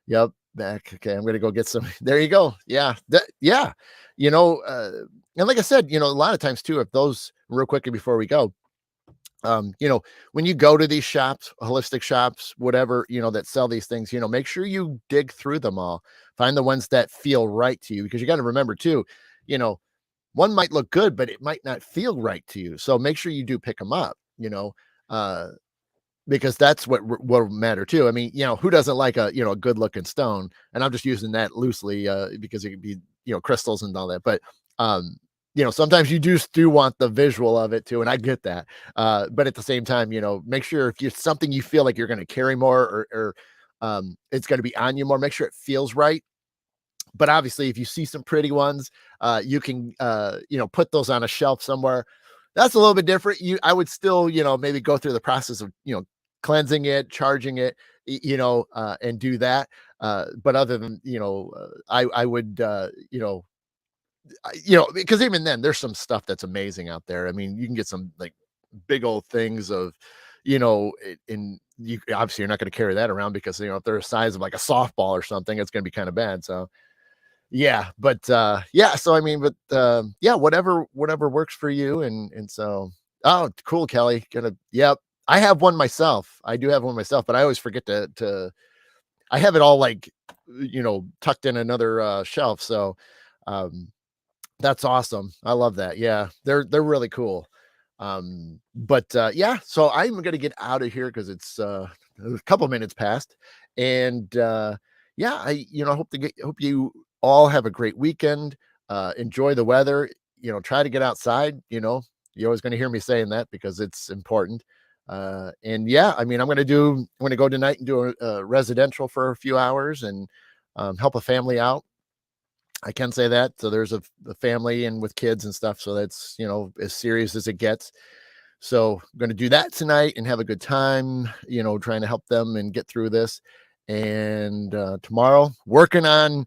Yep, back. Okay, I'm going to go get some. There you go. Yeah, yeah. And like I said, a lot of times too, if those real quickly before we go, when you go to these shops, holistic shops, whatever, that sell these things, make sure you dig through them all, find the ones that feel right to you, because you got to remember too, you know, one might look good, but it might not feel right to you. So make sure you do pick them up, uh, because that's what will matter too. I mean, who doesn't like a good looking stone? And I'm just using that loosely, because it could be, crystals and all that. But, sometimes you do want the visual of it too. And I get that. But at the same time, make sure if it's something you feel like you're going to carry more, or it's going to be on you more, make sure it feels right. But obviously, if you see some pretty ones, you can, put those on a shelf somewhere. That's a little bit different. I would still, maybe go through the process of, cleansing it, charging it, and do that. But other than, I would, because even then there's some stuff that's amazing out there. I mean, you can get some like big old things of, in you obviously you're not going to carry that around, because if they're the size of like a softball or something, it's going to be kind of bad. So yeah, but yeah, so I mean, but yeah, whatever works for you. And so, oh, cool, Kelly. Yep. I have one myself. I do have one myself, but I always forget to I have it all like tucked in another shelf. So that's awesome. I love that. Yeah, they're really cool. But yeah, so I'm gonna get out of here because it's a couple minutes past. And yeah, hope you all have a great weekend. Enjoy the weather. Try to get outside. You're always going to hear me saying that because it's important. And yeah, I mean, I'm going to go tonight and do a residential for a few hours and help a family out. I can say that. So there's a family and with kids and stuff. So that's, as serious as it gets. So I'm going to do that tonight and have a good time, trying to help them and get through this. And tomorrow, working on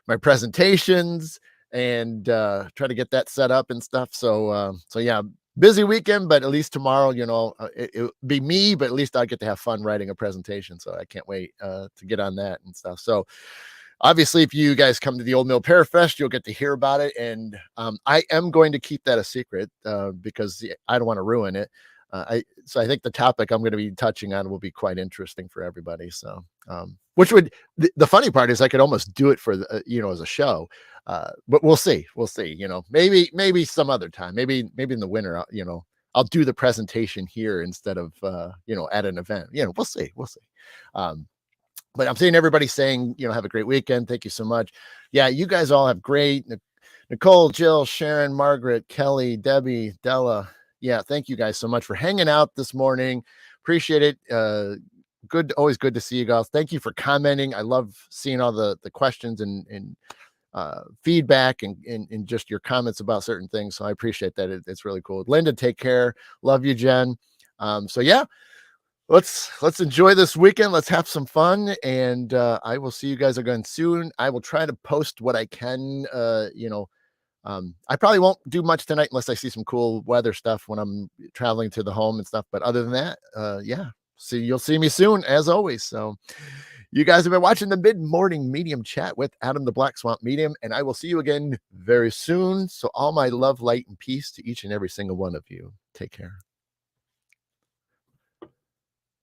my presentations and try to get that set up and stuff. So yeah, busy weekend, but at least tomorrow, it'll be me, but at least I get to have fun writing a presentation. So I can't wait to get on that and stuff. So obviously, if you guys come to the Old Mill Pear Fest, you'll get to hear about it. And I am going to keep that a secret because I don't want to ruin it. So I think the topic I'm going to be touching on will be quite interesting for everybody. So, which would the funny part is I could almost do it for as a show, but we'll see. We'll see. Maybe some other time. Maybe in the winter. I'll do the presentation here instead of at an event. We'll see. We'll see. But I'm seeing everybody saying, have a great weekend. Thank you so much. Yeah, you guys all have great. Nicole, Jill, Sharon, Margaret, Kelly, Debbie, Della. Yeah, thank you guys so much for hanging out this morning. Appreciate it. Always good to see you guys. Thank you for commenting. I love seeing all the questions and feedback and just your comments about certain things. So I appreciate that. It's really cool. Linda, take care. Love you, Jen. So yeah. Let's enjoy this weekend. Let's have some fun. And I will see you guys again soon. I will try to post what I can. I probably won't do much tonight unless I see some cool weather stuff when I'm traveling to the home and stuff. But other than that, yeah, you'll see me soon as always. So You guys have been watching the Mid Morning Medium Chat with Adam the Black Swamp Medium, and I will see you again very soon. So, all my love, light, and peace to each and every single one of you. Take care.